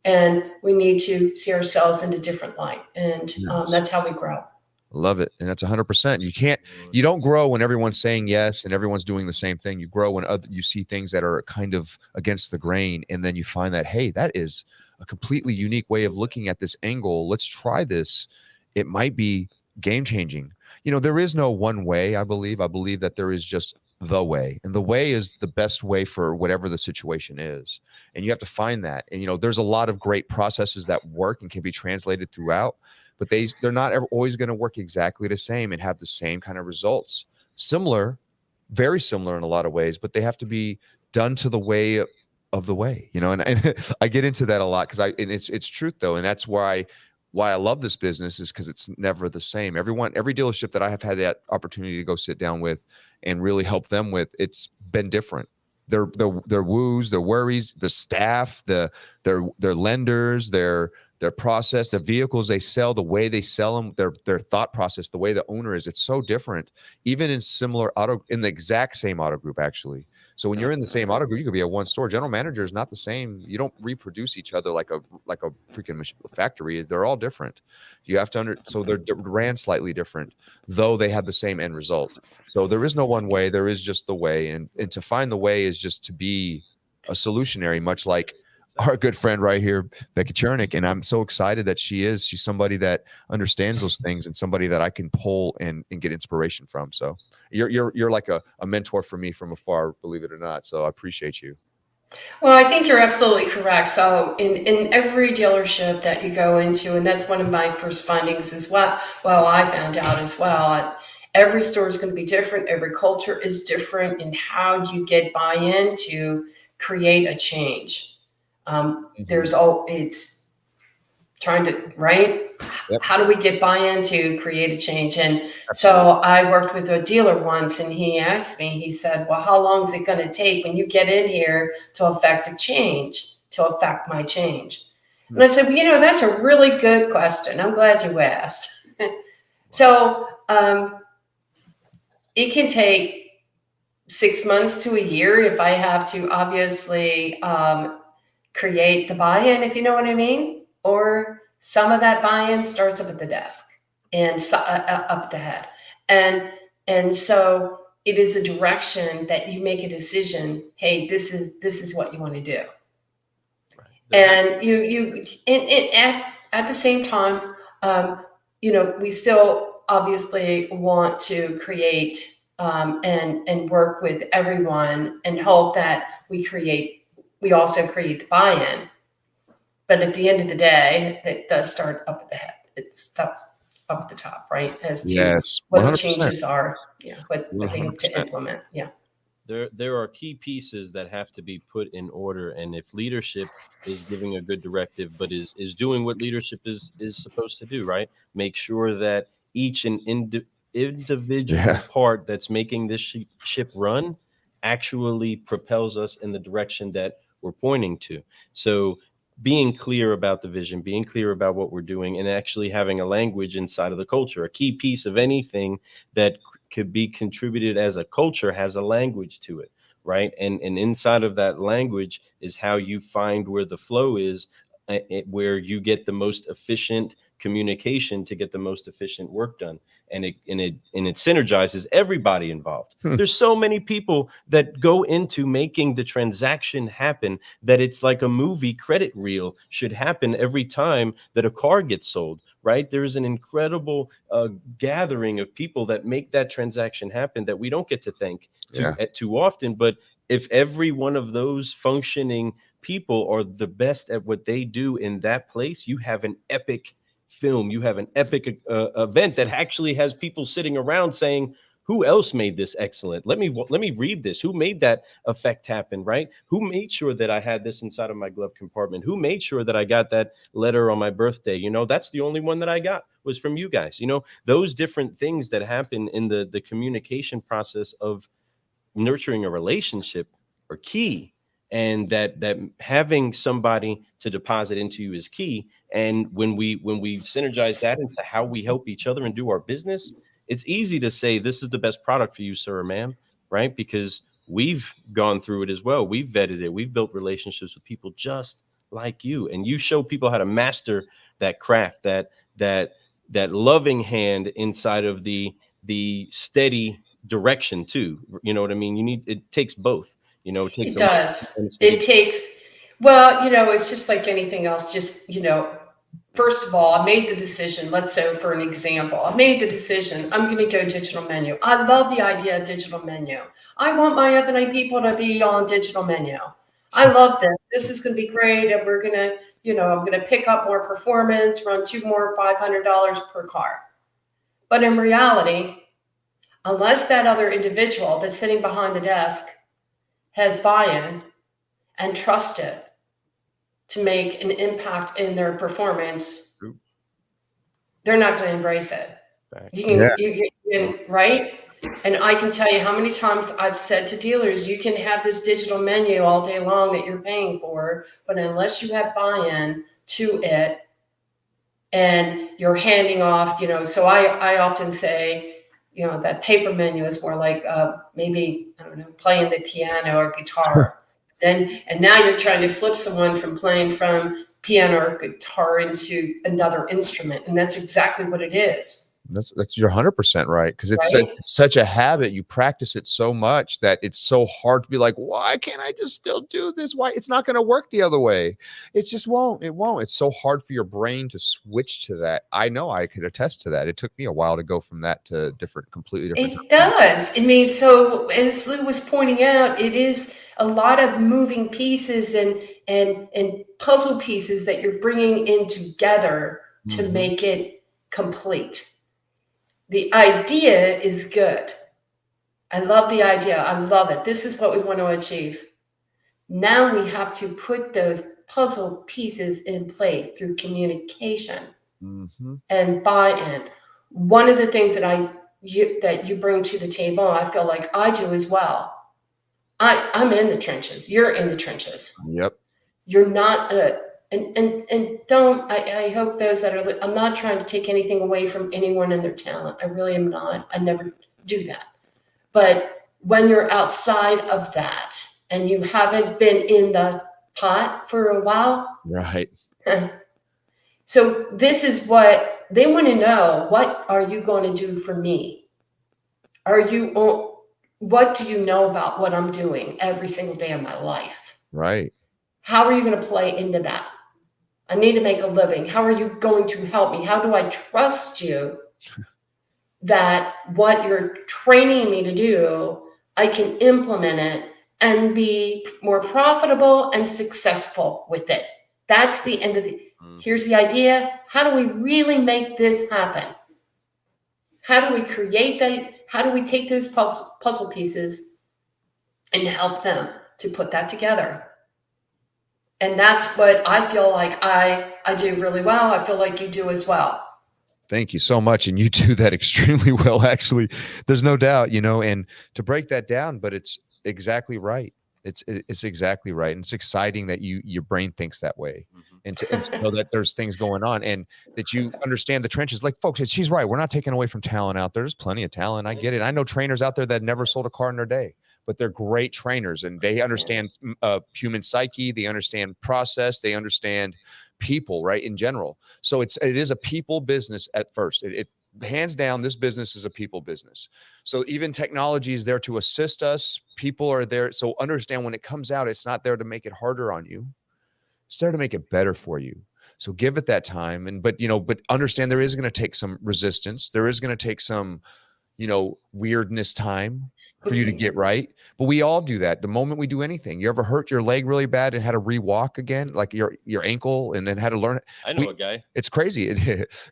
and we need to see ourselves in a different light, and that's how we grow. Love it. And that's 100%. You don't grow when everyone's saying yes and everyone's doing the same thing. You grow when you see things that are kind of against the grain, and then you find that, hey, that is a completely unique way of looking at this angle. Let's try this. It might be game changing. You know, there is no one way. I believe that there is just the way, and the way is the best way for whatever the situation is. And you have to find that. And, you know, there's a lot of great processes that work and can be translated throughout, but they're not always going to work exactly the same and have the same kind of results. Similar, very similar in a lot of ways, but they have to be done to the way of the way, you know, and I get into that a lot because it's truth though. And that's why I love this business, is because it's never the same. Every dealership that I have had that opportunity to go sit down with and really help them with, it's been different. Their woos, their worries, the staff, their lenders, their process, the vehicles they sell, the way they sell them, their thought process, the way the owner is, it's so different, even in in the exact same auto group, actually. So when you're in the same auto group, you could be at one store. General manager is not the same. You don't reproduce each other like a freaking factory. They're all different. You have to so they're ran slightly different, though they have the same end result. So there is no one way. There is just the way, and to find the way is just to be a solutionary, much like our good friend right here, Becky Chernek. And I'm so excited that she's somebody that understands those things and somebody that I can pull and get inspiration from. So you're like a mentor for me from afar, believe it or not. So I appreciate you. Well, I think you're absolutely correct. So in every dealership that you go into, and that's one of my first findings as well. Well, I found out as well, every store is going to be different. Every culture is different in how you get buy-in to create a change. It's trying to, right? Yep. How do we get buy-in to create a change? And Absolutely. so I worked with a dealer once, and he asked me, he said, well, how long is it going to take when you get in here to affect a change, to affect my change? And I said, well, that's a really good question. I'm glad you asked. So it can take 6 months to a year if I have to obviously create the buy-in, if you know what I mean. Or some of that buy-in starts up at the desk and up the head. And so it is a direction that you make a decision. Hey, this is what you want to do. And you at the same time, we still obviously want to create and work with everyone and hope that we also create the buy-in. But at the end of the day, it does start up at the head. It's up at the top, right? As to what the changes are, what the thing to implement. Yeah. There are key pieces that have to be put in order, and if leadership is giving a good directive, but is doing what leadership is supposed to do, right? Make sure that each individual part that's making this ship run actually propels us in the direction that we're pointing to. So being clear about the vision, being clear about what we're doing, and actually having a language inside of the culture. A key piece of anything that could be contributed as a culture has a language to it, right? And inside of that language is how you find where the flow is, where you get the most efficient communication to get the most efficient work done, and it synergizes everybody involved. There's so many people that go into making the transaction happen that it's like a movie credit reel should happen every time that a car gets sold, right? There's an incredible gathering of people that make that transaction happen that we don't get to thank too often. But if every one of those functioning people are the best at what they do in that place, you have an epic film. You have an epic event that actually has people sitting around saying, who else made this excellent? Let me read this. Who made that effect happen, right? Who made sure that I had this inside of my glove compartment? Who made sure that I got that letter on my birthday? That's the only one that I got was from you guys. Those different things that happen in the communication process of nurturing a relationship are key. And that having somebody to deposit into you is key. And when we synergize that into how we help each other and do our business, it's easy to say, this is the best product for you, sir or ma'am, right? Because we've gone through it as well. We've vetted it. We've built relationships with people just like you. And you show people how to master that craft, that loving hand inside of the steady direction too. You know what I mean? it takes both. It does. It takes, it's just like anything else. Just, first of all, I made the decision. Let's say, for an example, I made the decision. I'm going to go digital menu. I love the idea of digital menu. I want my F&I people to be on digital menu. I love this. This is going to be great. And we're going to, I'm going to pick up more performance, run 2 more $500 per car. But in reality, unless that other individual that's sitting behind the desk has buy-in and trust it to make an impact in their performance, they're not going to embrace it. You can, right? And I can tell you how many times I've said to dealers, you can have this digital menu all day long that you're paying for, but unless you have buy-in to it and you're handing off, so I often say, that paper menu is more like maybe, I don't know, playing the piano or guitar. And now you're trying to flip someone from playing from piano or guitar into another instrument. And that's exactly what it is. That's you're 100% right. Because it's such a habit. You practice it so much that it's so hard to be like, why can't I just still do this? Why? It's not going to work the other way. It just won't. It won't. It's so hard for your brain to switch to that. I know I could attest to that. It took me a while to go from that to completely different. It does. I mean, so as Lou was pointing out, it is a lot of moving pieces and puzzle pieces that you're bringing in together to make it complete. The idea is good. I love the idea. I love it. This is what we want to achieve. Now we have to put those puzzle pieces in place through communication Mm-hmm. and buy-in. One of the things that you bring to the table, and I feel like I do as well. I'm in the trenches. You're in the trenches. Yep. You're not and don't, I hope those that are, I'm not trying to take anything away from anyone and their talent. I really am not. I never do that. But when you're outside of that and you haven't been in the pot for a while, Right. So this is what they want to know. What are you going to do for me? What do you know about what I'm doing every single day of my life? Right. How are you going to play into that? I need to make a living. How are you going to help me? How do I trust you that what you're training me to do, I can implement it and be more profitable and successful with it? That's the end of here's the idea. How do we really make this happen? How do we create that? How do we take those puzzle pieces and help them to put that together? And that's what I feel like I do really well. I feel like you do as well. Thank you so much. And you do that extremely well, actually. There's no doubt, and to break that down, but it's exactly right. It's exactly right. And it's exciting that your brain thinks that way. And to know that there's things going on and that you understand the trenches. Like, folks, she's right. We're not taking away from talent out there. There's plenty of talent. I get it. I know trainers out there that never sold a car in their day, but they're great trainers and they understand human psyche. They understand process. They understand people, right, in general. So it is a people business at first. It hands down, this business is a people business. So even technology is there to assist us. People are there. So understand when it comes out, it's not there to make it harder on you. It's there to make it better for you. So give it that time. But understand there is going to take some resistance. There is going to take some, weirdness time for you to get right. But we all do that. The moment we do anything, you ever hurt your leg really bad and had to re-walk again, like your ankle, and then had to learn it? I know a guy. It's crazy.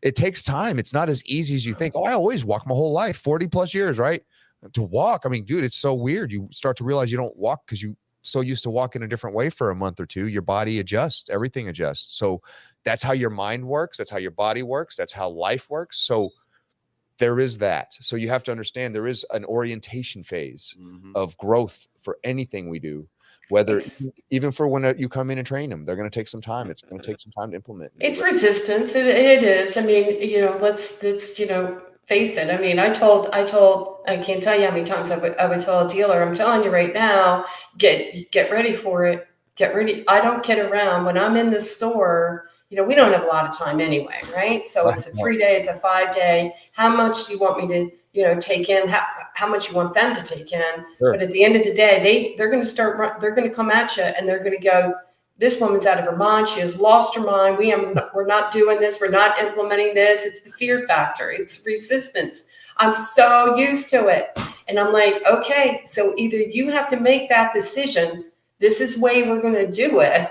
It takes time. It's not as easy as you think. Oh, I always walk my whole life, 40 plus years, right? To walk. I mean, dude, it's so weird. You start to realize you don't walk because you so used to walking a different way for a month or two. Your body adjusts, everything adjusts. So that's how your mind works. That's how your body works. That's how life works. So there is that. So you have to understand there is an orientation phase of growth for anything we do, whether even for when you come in and train them, they're going to take some time. It's going to take some time to implement. It's resistance. It is. I mean, let's face it. I mean, I can't tell you how many times I would tell a dealer, I'm telling you right now, get ready for it. Get ready. I don't kid around. When I'm in the store, we don't have a lot of time anyway, right? So it's a 3-day, it's a 5-day. How much do you want me to, take in? How much you want them to take in? Sure. But at the end of the day, they're going to come at you and they're going to go, this woman's out of her mind. She has lost her mind. We're not doing this. We're not implementing this. It's the fear factor. It's resistance. I'm so used to it. And I'm like, okay, so either you have to make that decision. This is the way we're going to do it.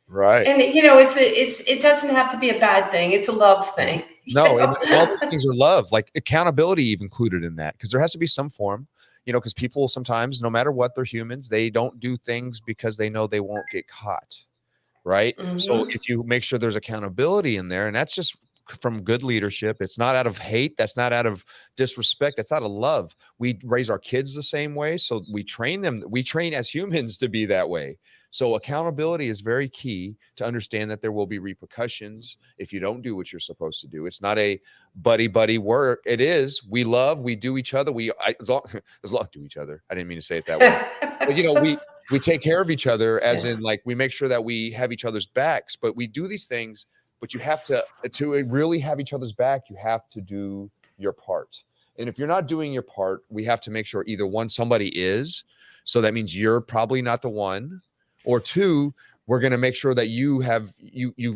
Right. And it doesn't have to be a bad thing. It's a love thing. No, and all those things are love, like accountability even included in that, because there has to be some form, because people sometimes, no matter what, they're humans. They don't do things because they know they won't get caught. Right. So if you make sure there's accountability in there, and that's just from good leadership, it's not out of hate. That's not out of disrespect. That's out of love. We raise our kids the same way. So we train them. We train as humans to be that way. So accountability is very key to understand that there will be repercussions if you don't do what you're supposed to do. It's not a buddy work. It is. We love, we do each other. As long do each other. I didn't mean to say it that way. But we take care of each other as in like we make sure that we have each other's backs, but we do these things, but you have to really have each other's back, you have to do your part. And if you're not doing your part, we have to make sure either one, somebody is, so that means you're probably not the one. Or two, we're going to make sure that you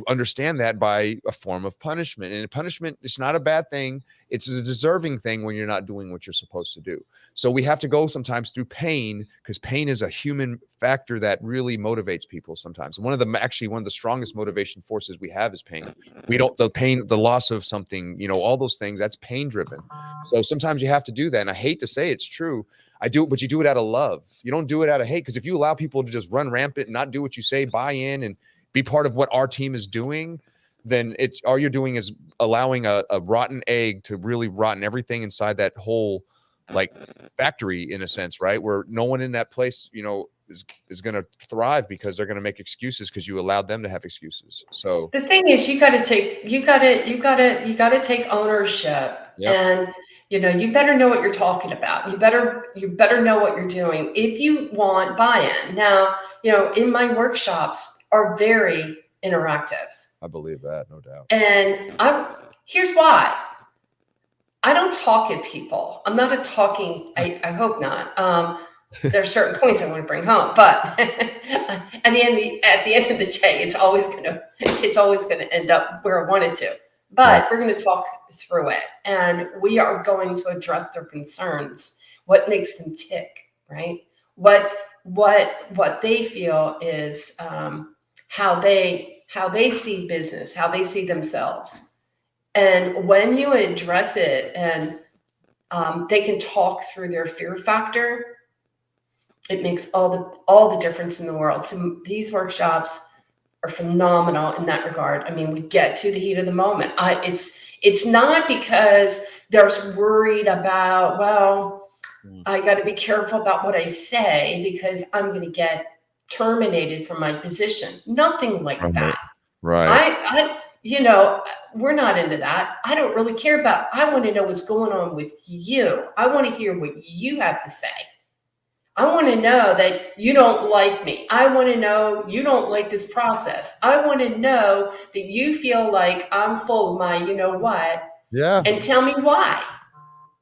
understand that by a form of punishment. And punishment is not a bad thing. It's a deserving thing when you're not doing what you're supposed to do. So we have to go sometimes through pain, because pain is a human factor that really motivates people sometimes. One of the strongest motivation forces we have is pain. The loss of something, all those things, that's pain driven. So sometimes you have to do that. And I hate to say it's true. I do it, but you do it out of love. You don't do it out of hate, because if you allow people to just run rampant and not do what you say, buy in, and be part of what our team is doing, then it's all you're doing is allowing a rotten egg to really rotten everything inside that whole like factory in a sense, right? Where no one in that place, you know, is going to thrive because they're going to make excuses because you allowed them to have excuses. So the thing is, you got to take ownership. Yep. And you know, you better know what you're talking about. You better know what you're doing if you want buy-in. Now, you know, in my workshops are very interactive. I believe that, no doubt. And here's why. I don't talk at people. I'm not a talking, I hope not. There are certain points I want to bring home, but at the end of the day, it's always gonna end up where I want it to. But we're going to talk through it, and we are going to address their concerns. What makes them tick, right? What they feel is how they see business, how they see themselves, and when you address it, and they can talk through their fear factor, it makes all the difference in the world. So these workshops are phenomenal in that regard. I mean, we get to the heat of the moment. It's not because they're worried about, well, I got to be careful about what I say because I'm going to get terminated from my position. Nothing like that. Right. You know, we're not into that. I don't really care about, I want to know what's going on with you. I want to hear what you have to say. I want to know that you don't like me. I want to know you don't like this process. I want to know that you feel like I'm full of my, you know what? Yeah. And tell me why.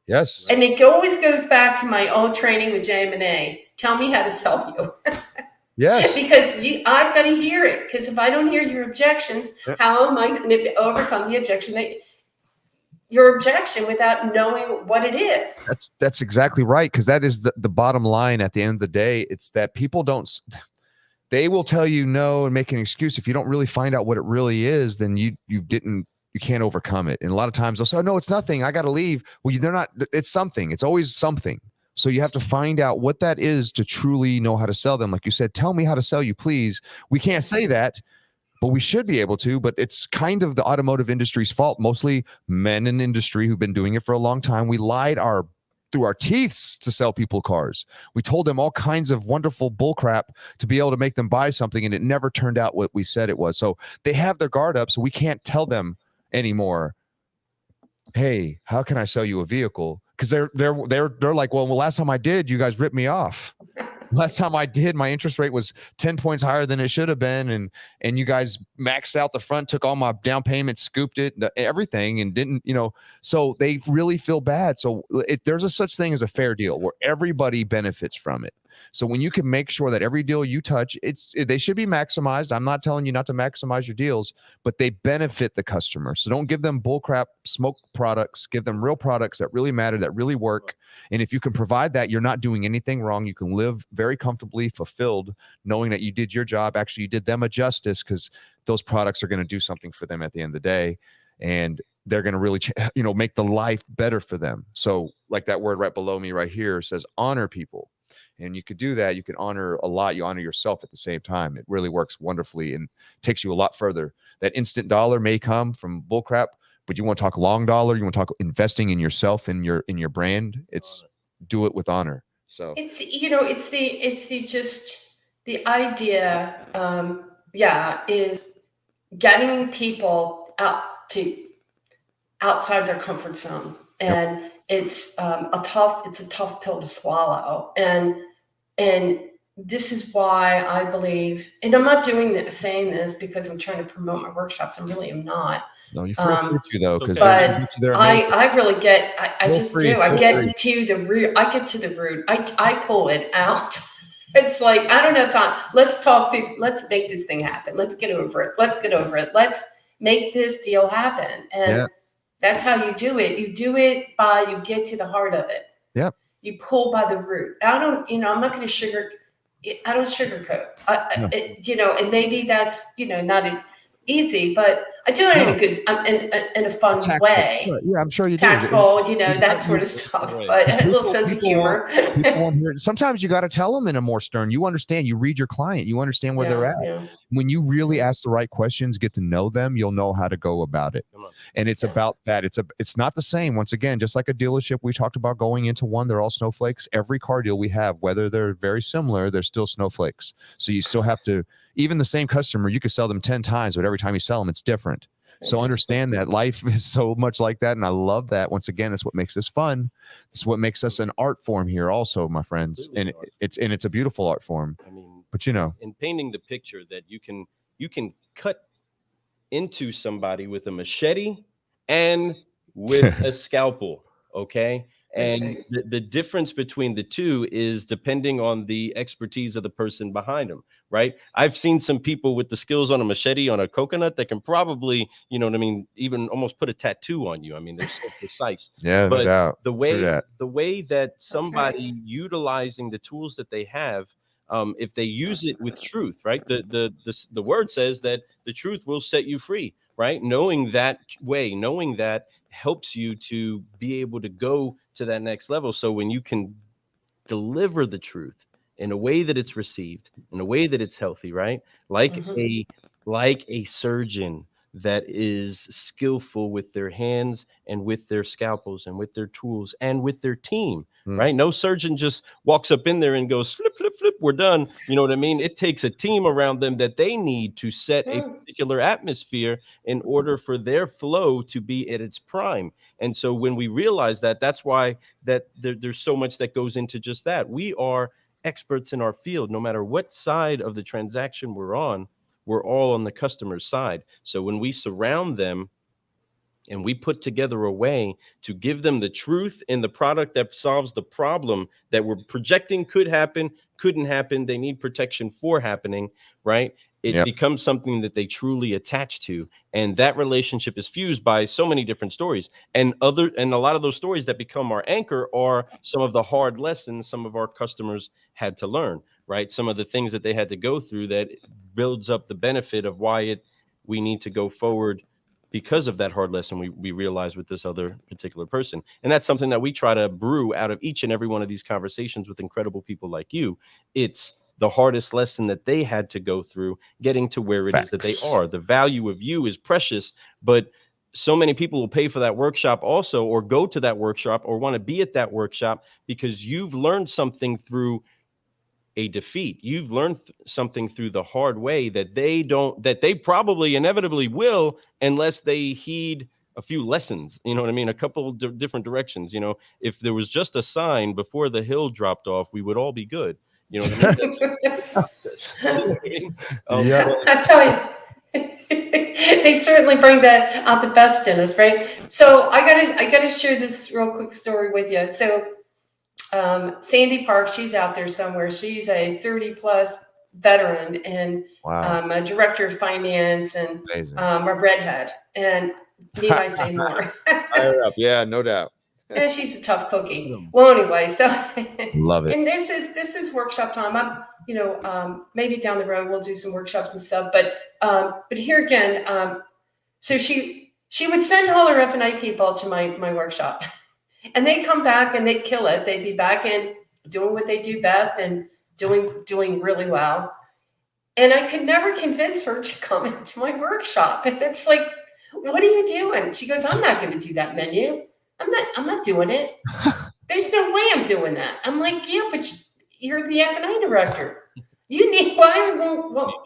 Yes. And it always goes back to my old training with JM&A. Tell me how to sell you. Yes. Because I've got to hear it. Because if I don't hear your objections, how am I going to overcome the objection your objection without knowing what it is? That's exactly right. Because that is the bottom line at the end of the day. It's that people they will tell you no and make an excuse. If you don't really find out what it really is, then you can't overcome it. And a lot of times they'll say, oh, no, it's nothing. I got to leave. Well, they're not, it's something. It's always something. So you have to find out what that is to truly know how to sell them. Like you said, tell me how to sell you, please. We can't say that, but we should be able to. But it's kind of the automotive industry's fault. Mostly men in industry who've been doing it for a long time. We lied through our teeth to sell people cars. We told them all kinds of wonderful bullcrap to be able to make them buy something, and it never turned out what we said it was. So they have their guard up, so we can't tell them anymore, hey, how can I sell you a vehicle? Because they're like, well, last time I did, you guys ripped me off. Last time I did, my interest rate was 10 points higher than it should have been. And you guys maxed out the front, took all my down payment, scooped it, everything, and didn't, so they really feel bad. So there's a such thing as a fair deal where everybody benefits from it. So when you can make sure that every deal you touch, they should be maximized. I'm not telling you not to maximize your deals, but they benefit the customer. So don't give them bullcrap smoke products. Give them real products that really matter, that really work. And if you can provide that, you're not doing anything wrong. You can live very comfortably, fulfilled, knowing that you did your job. Actually, you did them a justice, because those products are going to do something for them at the end of the day. And they're going to really, make the life better for them. So like that word right below me right here says honor people. And you could do that. You can honor a lot. You honor yourself at the same time. It really works wonderfully and takes you a lot further. That instant dollar may come from bullcrap, but you want to talk long dollar. You want to talk investing in yourself and in your brand. It's do it with honor. So it's the idea. Is getting people outside their comfort zone, and it's a tough pill to swallow. And this is why I believe, and I'm not saying this because I'm trying to promote my workshops. I really am not. No, you feel free to though, because I really get. I just do. I get to the root. I get to the root. I pull it out. It's like, I don't have time. Let's talk through. Let's make this thing happen. Let's get over it. Let's make this deal happen. And that's how you do it. You do it by, you get to the heart of it. Yep. You pull by the root. I'm not going to I don't sugarcoat. And maybe that's, not easy, but I do it in a good, in a fun way. Yeah, I'm sure you tactful, that sort of stuff, but a little sense of humor. Sometimes you got to tell them in a more stern. You understand. You read your client. You understand where they're at. Yeah. when you really ask the right questions, get to know them, you'll know how to go about it. And it's about that. It's not the same. Once again, just like a dealership, we talked about going into one, they're all snowflakes. Every car deal we have, whether they're very similar, they're still snowflakes. So you still have to, even the same customer, you could sell them 10 times, but every time you sell them, it's different. So understand that life is so much like that. And I love that. Once again, that's what makes this fun. It's what makes us an art form here also, my friends. And it's a beautiful art form. I mean, but you know, in painting the picture that you can cut into somebody with a machete and with a scalpel. Okay. And the difference between the two is depending on the expertise of the person behind them, right? I've seen some people with the skills on a machete on a coconut that can probably, you know what I mean, even almost put a tattoo on you. I mean, they're so precise. Yeah, but no doubt. the way that somebody utilizing the tools that they have, if they use it with truth, right? The word says that the truth will set you free, right? Knowing that helps you to be able to go to that next level. So when you can deliver the truth in a way that it's received, in a way that it's healthy, right? Like a surgeon that is skillful with their hands and with their scalpels and with their tools and with their team, right? No surgeon just walks up in there and goes, flip, flip, flip, we're done. You know what I mean? It takes a team around them that they need to set a particular atmosphere in order for their flow to be at its prime. And so when we realize that, that's why there's so much that goes into just that. We are experts in our field, no matter what side of the transaction we're on. We're all on the customer's side. So when we surround them and we put together a way to give them the truth in the product that solves the problem that we're projecting could happen, couldn't happen, they need protection for happening, right? It becomes something that they truly attach to. And that relationship is fused by so many different stories. And a lot of those stories that become our anchor are some of the hard lessons some of our customers had to learn, right? Some of the things that they had to go through that builds up the benefit of why we need to go forward because of that hard lesson we realized with this other particular person. And that's something that we try to brew out of each and every one of these conversations with incredible people like you. It's the hardest lesson that they had to go through getting to where it is that they are. The value of you is precious, but so many people will pay for that workshop also, or go to that workshop, or want to be at that workshop because you've learned something through a defeat. You've learned something through the hard way that they probably inevitably will, unless they heed a few lessons, you know what I mean? A couple different directions. You know, if there was just a sign before the hill dropped off, we would all be good. You know what I mean? That's the process. You know what I mean? I tell you, they certainly bring that out the best in us, right? So I gotta share this real quick story with you. So Sandy Park, she's out there somewhere. She's a 30+ veteran and a director of finance and a redhead. And need I say more? Fire up. Yeah, no doubt. And she's a tough cookie. Well, anyway, so love it. And this is workshop time. I'm, maybe down the road we'll do some workshops and stuff. But here again, so she would send all her F&I people to my workshop, and they'd come back and they'd kill it. They'd be back in doing what they do best and doing really well. And I could never convince her to come into my workshop. And it's like, what are you doing? She goes, I'm not going to do that menu. I'm not doing it. There's no way I'm doing that. I'm like, yeah, but you're the F&I director. You need, why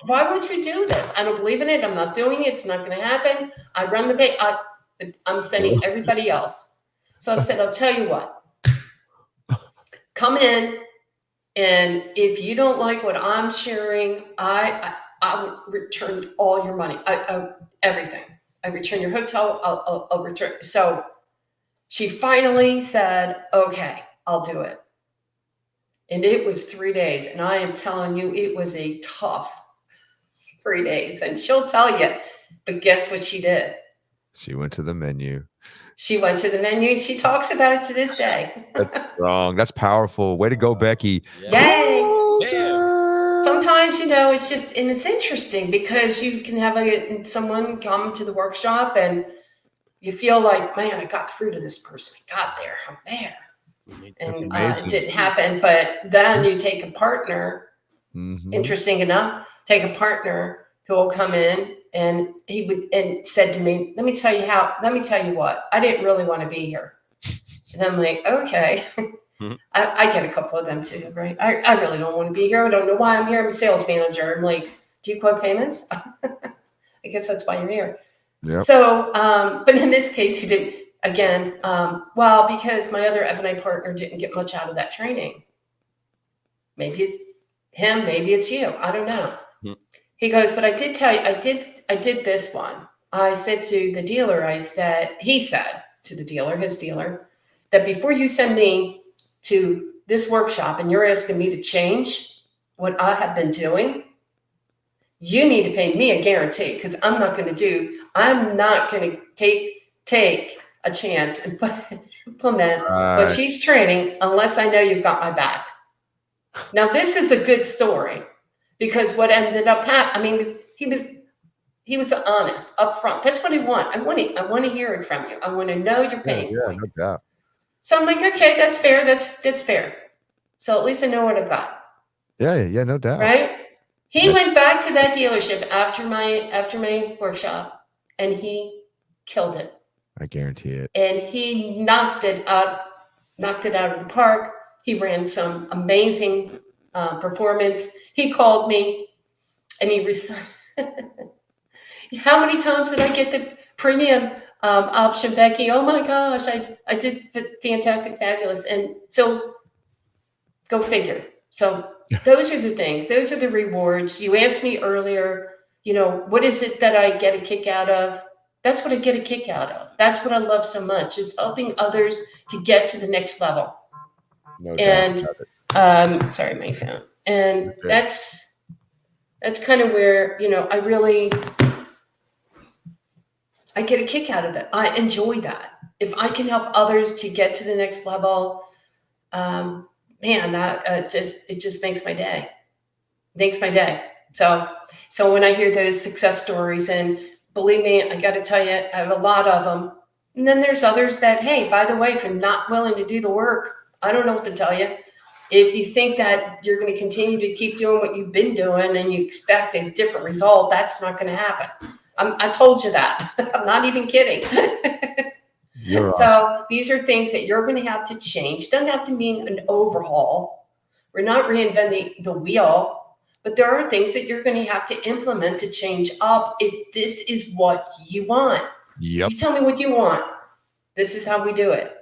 won't you do this? I don't believe in it. I'm not doing it. It's not going to happen. I run the bank. I'm sending everybody else. So I said, I'll tell you what, come in. And if you don't like what I'm sharing, I will return all your money, everything. I return your hotel. I'll return. So she finally said, okay, I'll do it. And it was 3 days. And I am telling you, it was a tough 3 days. And she'll tell you, but guess what she did? She went to the menu. She went to the menu. She talks about it to this day. That's strong. That's powerful. Way to go, Becky. Yay. Sometimes, it's just, and it's interesting because you can have someone come to the workshop and you feel like, man, I got through to this person. I got there. I'm there. And it didn't happen. But then you take a partner, interesting enough, take a partner who will come in, and he would and said to me, let me tell you what, I didn't really want to be here. And I'm like, okay. I get a couple of them too, right? I really don't want to be here. I don't know why I'm here. I'm a sales manager. I'm like, do you quote payments? I guess that's why you're here. Yep. So, but in this case, he did again. Well, because my other F&I partner didn't get much out of that training. Maybe it's him, maybe it's you. I don't know. He goes, but I did tell you, I did this one. I said to the dealer, he said to the dealer, his dealer, that before you send me to this workshop and you're asking me to change what I have been doing, you need to pay me a guarantee, because I'm not going to take a chance and implement what she's training unless I know you've got my back. Now, this is a good story, because what ended up happening, he was honest up front. That's what I want. I want to hear it from you. I want to know your pain point. No doubt. So I'm like, okay, that's fair. That's fair. So at least I know what I've got. Yeah, no doubt. Right? He went back to that dealership after my workshop, and he killed it. I guarantee it. And he knocked it out of the park. He ran some amazing performance. He called me, and he recited. How many times did I get the premium option, Becky? Oh my gosh, I did fantastic, fabulous. And so go figure. So those are the things. Those are the rewards. You asked me earlier, what is it that I get a kick out of? That's what I get a kick out of. That's what I love so much, is helping others to get to the next level. No doubt. Sorry, my phone. And that's kind of where, I get a kick out of it. I enjoy that. If I can help others to get to the next level, it just makes my day. Makes my day. So when I hear those success stories, and believe me, I got to tell you, I have a lot of them. And then there's others that, hey, by the way, if you're not willing to do the work, I don't know what to tell you. If you think that you're going to continue to keep doing what you've been doing and you expect a different result, that's not going to happen. I told you that. I'm not even kidding. You're so awesome. These are things that you're going to have to change. Doesn't have to mean an overhaul. We're not reinventing the wheel, but there are things that you're going to have to implement to change up if this is what you want. Yep. You tell me what you want. This is how we do it.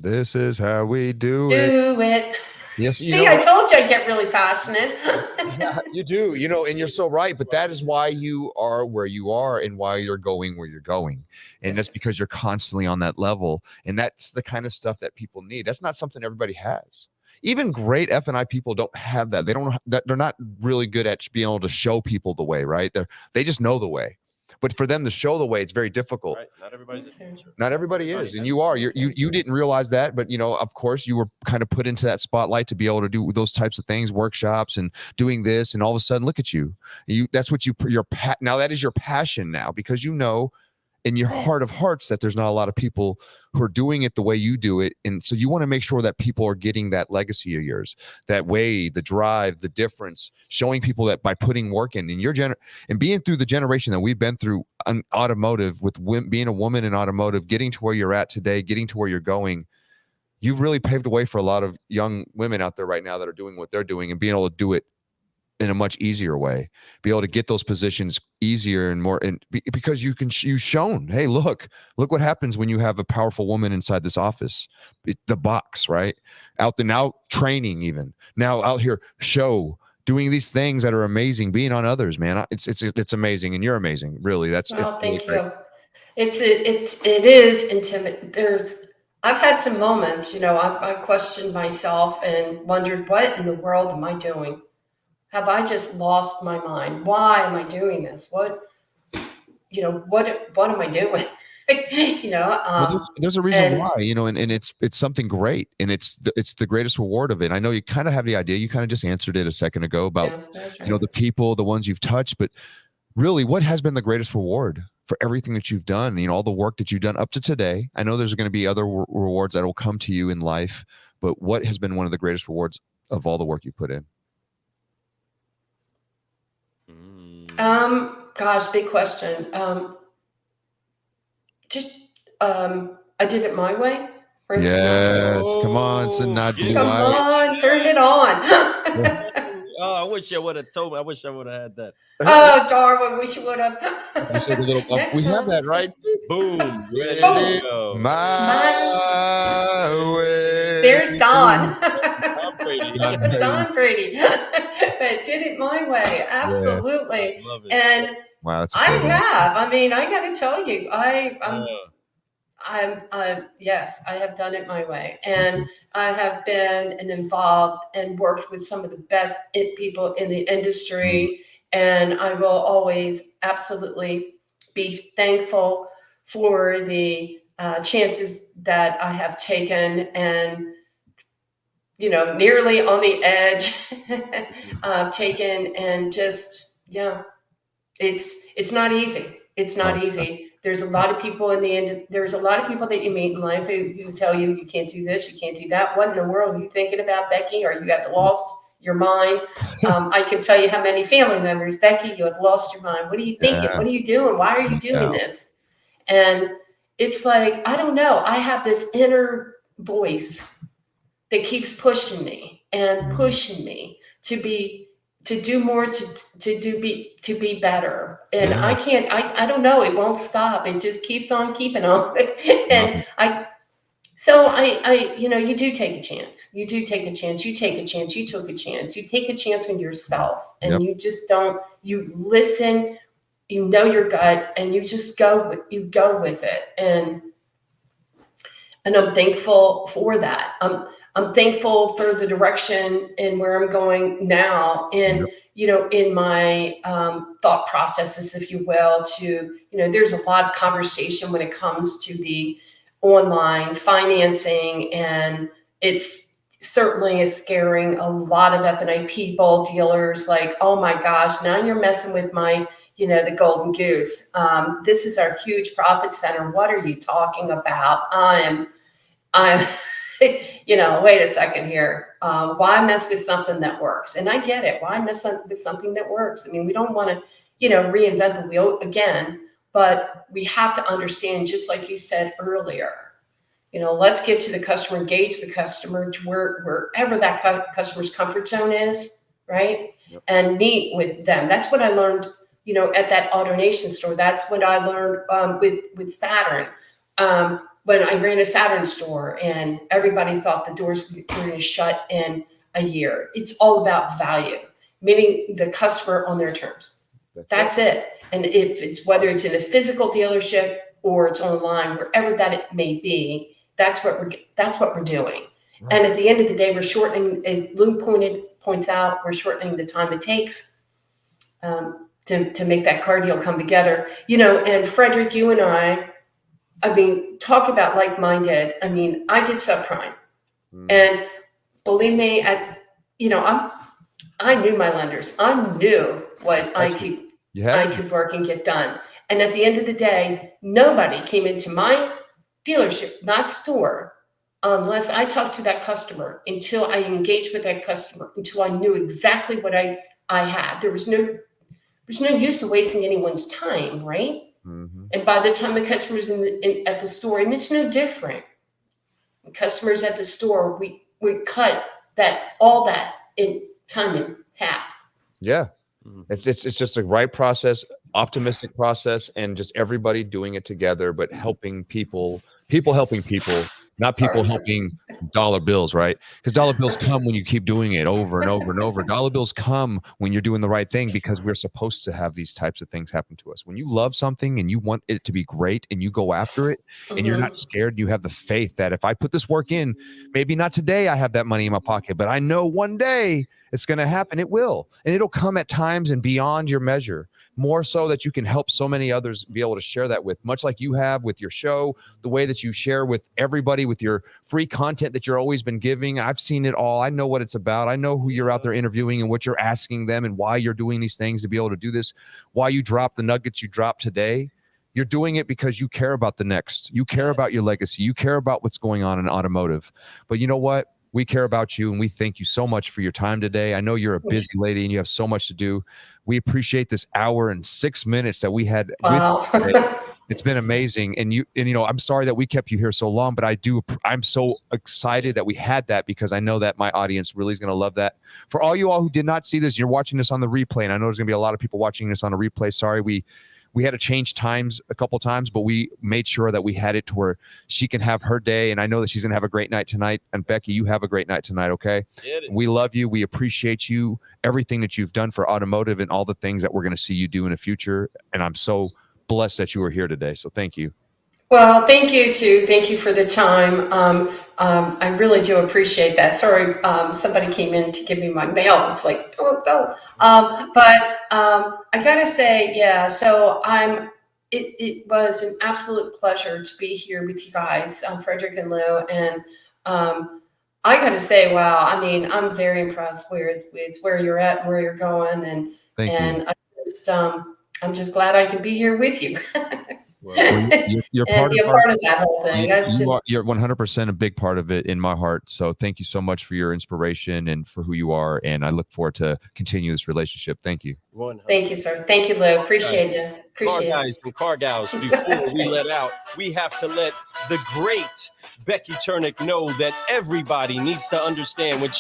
This is how we do it. Yes. See, I told you I get really passionate. Yeah, you do, and you're so right. But that is why you are where you are and why you're going where you're going. And that's because you're constantly on that level. And that's the kind of stuff that people need. That's not something everybody has. Even great F&I people don't have that. They don't. They're not really good at being able to show people the way, right? They just know the way. But for them to show the way, it's very difficult. Right. Not everybody is, and you are. You didn't realize that, but of course, you were kind of put into that spotlight to be able to do those types of things, workshops, and doing this. And all of a sudden, look at you. That's what now that is your passion now, because in your heart of hearts that there's not a lot of people who are doing it the way you do it. And so you want to make sure that people are getting that legacy of yours, that way, the drive, the difference, showing people that by putting work in your and being through the generation that we've been through on automotive, with being a woman in automotive, getting to where you're at today, getting to where you're going, you've really paved the way for a lot of young women out there right now that are doing what they're doing and being able to do it in a much easier way, be able to get those positions easier and more, and because you've shown, hey, look what happens when you have a powerful woman inside this office, the box, right out there now, training, even now out here, doing these things that are amazing, being on others, man. It's amazing, and you're amazing, really. Thank you. It is intimate. I've had some moments, I questioned myself and wondered, what in the world am I doing? Have I just lost my mind? Why am I doing this? What am I doing? There's a reason why, and it's something great, and it's the greatest reward of it. I know you kind of have the idea. You kind of just answered it a second ago about, right, the people, the ones you've touched, but really, what has been the greatest reward for everything that you've done? All the work that you've done up to today. I know there's going to be other rewards that will come to you in life, but what has been one of the greatest rewards of all the work you put in? gosh, big question. I did it my way, for instance. Yes, come on, Sanadi Come White. on, turn it on. Oh, I wish I would have told me. I wish I would have had that. Oh, Darwin, wish you would have. You said the little Next we have time. that, right? Boom. Ready Did to it go. my way. There's Don. Tom Brady. Don Brady. But did it my way. Absolutely. Love it. And Wow, that's I incredible. have. I mean, I got to tell you, Yeah. yes, I have done it my way. And I have been involved and worked with some of the best people in the industry. And I will always absolutely be thankful for the chances that I have taken, and, you know, nearly on the edge taken, and just, yeah, it's not easy. It's not easy. There's a lot of people in the end. There's a lot of people that you meet in life who tell you, you can't do this, you can't do that. What in the world are you thinking about, Becky? Or you have lost your mind? I can tell you how many family members, Becky, you have lost your mind. What are you thinking? Yeah. What are you doing? Why are you doing this? And it's like, I don't know. I have this inner voice that keeps pushing me and pushing me to do more, to be better. And I can't, I don't know. It won't stop. It just keeps on keeping on. And you know, you do take a chance. You do take a chance. You take a chance. You took a chance. You take a chance on yourself, and you just don't, you listen, you know your gut, and you just go with it. And I'm thankful for that. I'm thankful for the direction and where I'm going now, and, you know, in my thought processes, if you will, to, you know, there's a lot of conversation when it comes to the online financing, and it's certainly is scaring a lot of F&I people, dealers, like, oh my gosh, now you're messing with my, you know, the golden goose. This is our huge profit center. What are you talking about? I'm you know, wait a second here. Why mess with something that works? And I get it. Why mess with something that works? I mean, we don't want to, you know, reinvent the wheel again, but we have to understand, just like you said earlier, you know, let's get to the customer, engage the customer to wherever that customer's comfort zone is, right? Yep. And meet with them. That's what I learned, you know, at that AutoNation store. That's what I learned with Saturn. When I ran a Saturn store and everybody thought the doors were going to shut in a year. It's all about value, meeting the customer on their terms. That's it. And if it's, whether it's in a physical dealership or it's online, wherever that it may be, that's what we're doing. Right. And at the end of the day, we're shortening, as Lou points out, we're shortening the time it takes to make that car deal come together. You know, and Frederick, you and I mean, talk about like-minded. I mean, I did subprime, and believe me, you know, I knew my lenders. I knew what I could work and get done. And at the end of the day, nobody came into my dealership, not store, unless I talked to that customer, until I engaged with that customer, until I knew exactly what I had. There's no use of wasting anyone's time, right? Mm-hmm. And by the time the customer's at the store, and it's no different. The customers at the store, we cut all that in time in half. Yeah, it's just a right process, optimistic process, and just everybody doing it together, but helping people helping people. Not people helping dollar bills, right? Because dollar bills come when you keep doing it over and over and over. Dollar bills come when you're doing the right thing, because we're supposed to have these types of things happen to us. When you love something and you want it to be great and you go after it, and you're not scared, you have the faith that if I put this work in, maybe not today I have that money in my pocket, but I know one day it's going to happen. It will. And it'll come at times and beyond your measure. More so that you can help so many others be able to share that with, much like you have with your show, the way that you share with everybody, with your free content that you're always been giving. I've seen it all. I know what it's about. I know who you're out there interviewing and what you're asking them and why you're doing these things to be able to do this, why you drop the nuggets you dropped today. You're doing it because you care about the next. You care about your legacy. You care about what's going on in automotive. But you know what? We care about you, and we thank you so much for your time today. I know you're a busy lady and you have so much to do. We appreciate this hour and 6 minutes that we had Wow. with you today. It's been amazing. And you know, I'm sorry that we kept you here so long, but I'm so excited that we had that, because I know that my audience really is going to love that. For all you all who did not see this, you're watching this on the replay, and I know there's going to be a lot of people watching this on a replay. Sorry, we had to change times a couple times, but we made sure that we had it to where she can have her day. And I know that she's going to have a great night tonight. And Becky, you have a great night tonight, okay? We love you. We appreciate you, everything that you've done for automotive and all the things that we're going to see you do in the future. And I'm so blessed that you were here today. So thank you. Well, thank you too. Thank you for the time. I really do appreciate that. Sorry, somebody came in to give me my mail. It's like, oh. But I gotta say, yeah. So It was an absolute pleasure to be here with you guys, Frederick and Lou. And I gotta say, wow. I mean, I'm very impressed with where you're at and where you're going. And I'm just glad I can be here with you. Well, you're part of that whole thing. You're 100% a big part of it in my heart. So thank you so much for your inspiration and for who you are. And I look forward to continue this relationship. Thank you. 100. Thank you, sir. Thank you, Lou. Appreciate you. Car guys and car gals, before we let out, we have to let the great Becky Chernek know that everybody needs to understand when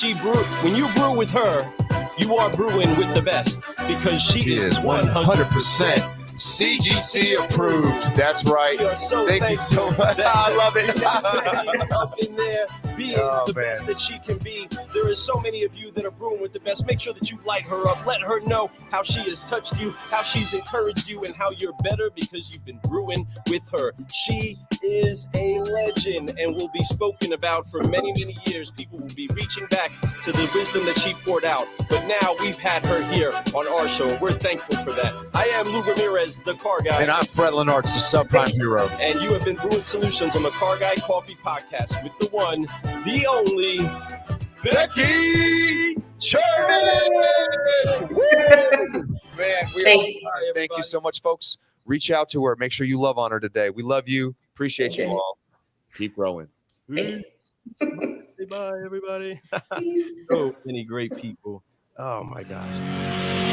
you brew with her, you are brewing with the best, because she is 100% CGC approved. That's right. Thank you so much. I love it. Up in there, being the best that she can be. There is so many of you that are brewing with the best. Make sure that you light her up. Let her know how she has touched you, how she's encouraged you, and how you're better because you've been brewing with her. She is a legend and will be spoken about for many, many years. People will be reaching back to the wisdom that she poured out. But now we've had her here on our show, and we're thankful for that. I am Lou Ramirez, the Car Guy. And I'm Fred Lennartz, the Subprime Hero. And you have been brewing solutions on the Car Guy Coffee Podcast with the one, the only, Becky Chernek. Man, thank you so much, folks. Reach out to her. Make sure you love on her today. We love you. Appreciate you all. Keep growing. Say bye, everybody. So many great people. Oh, my gosh.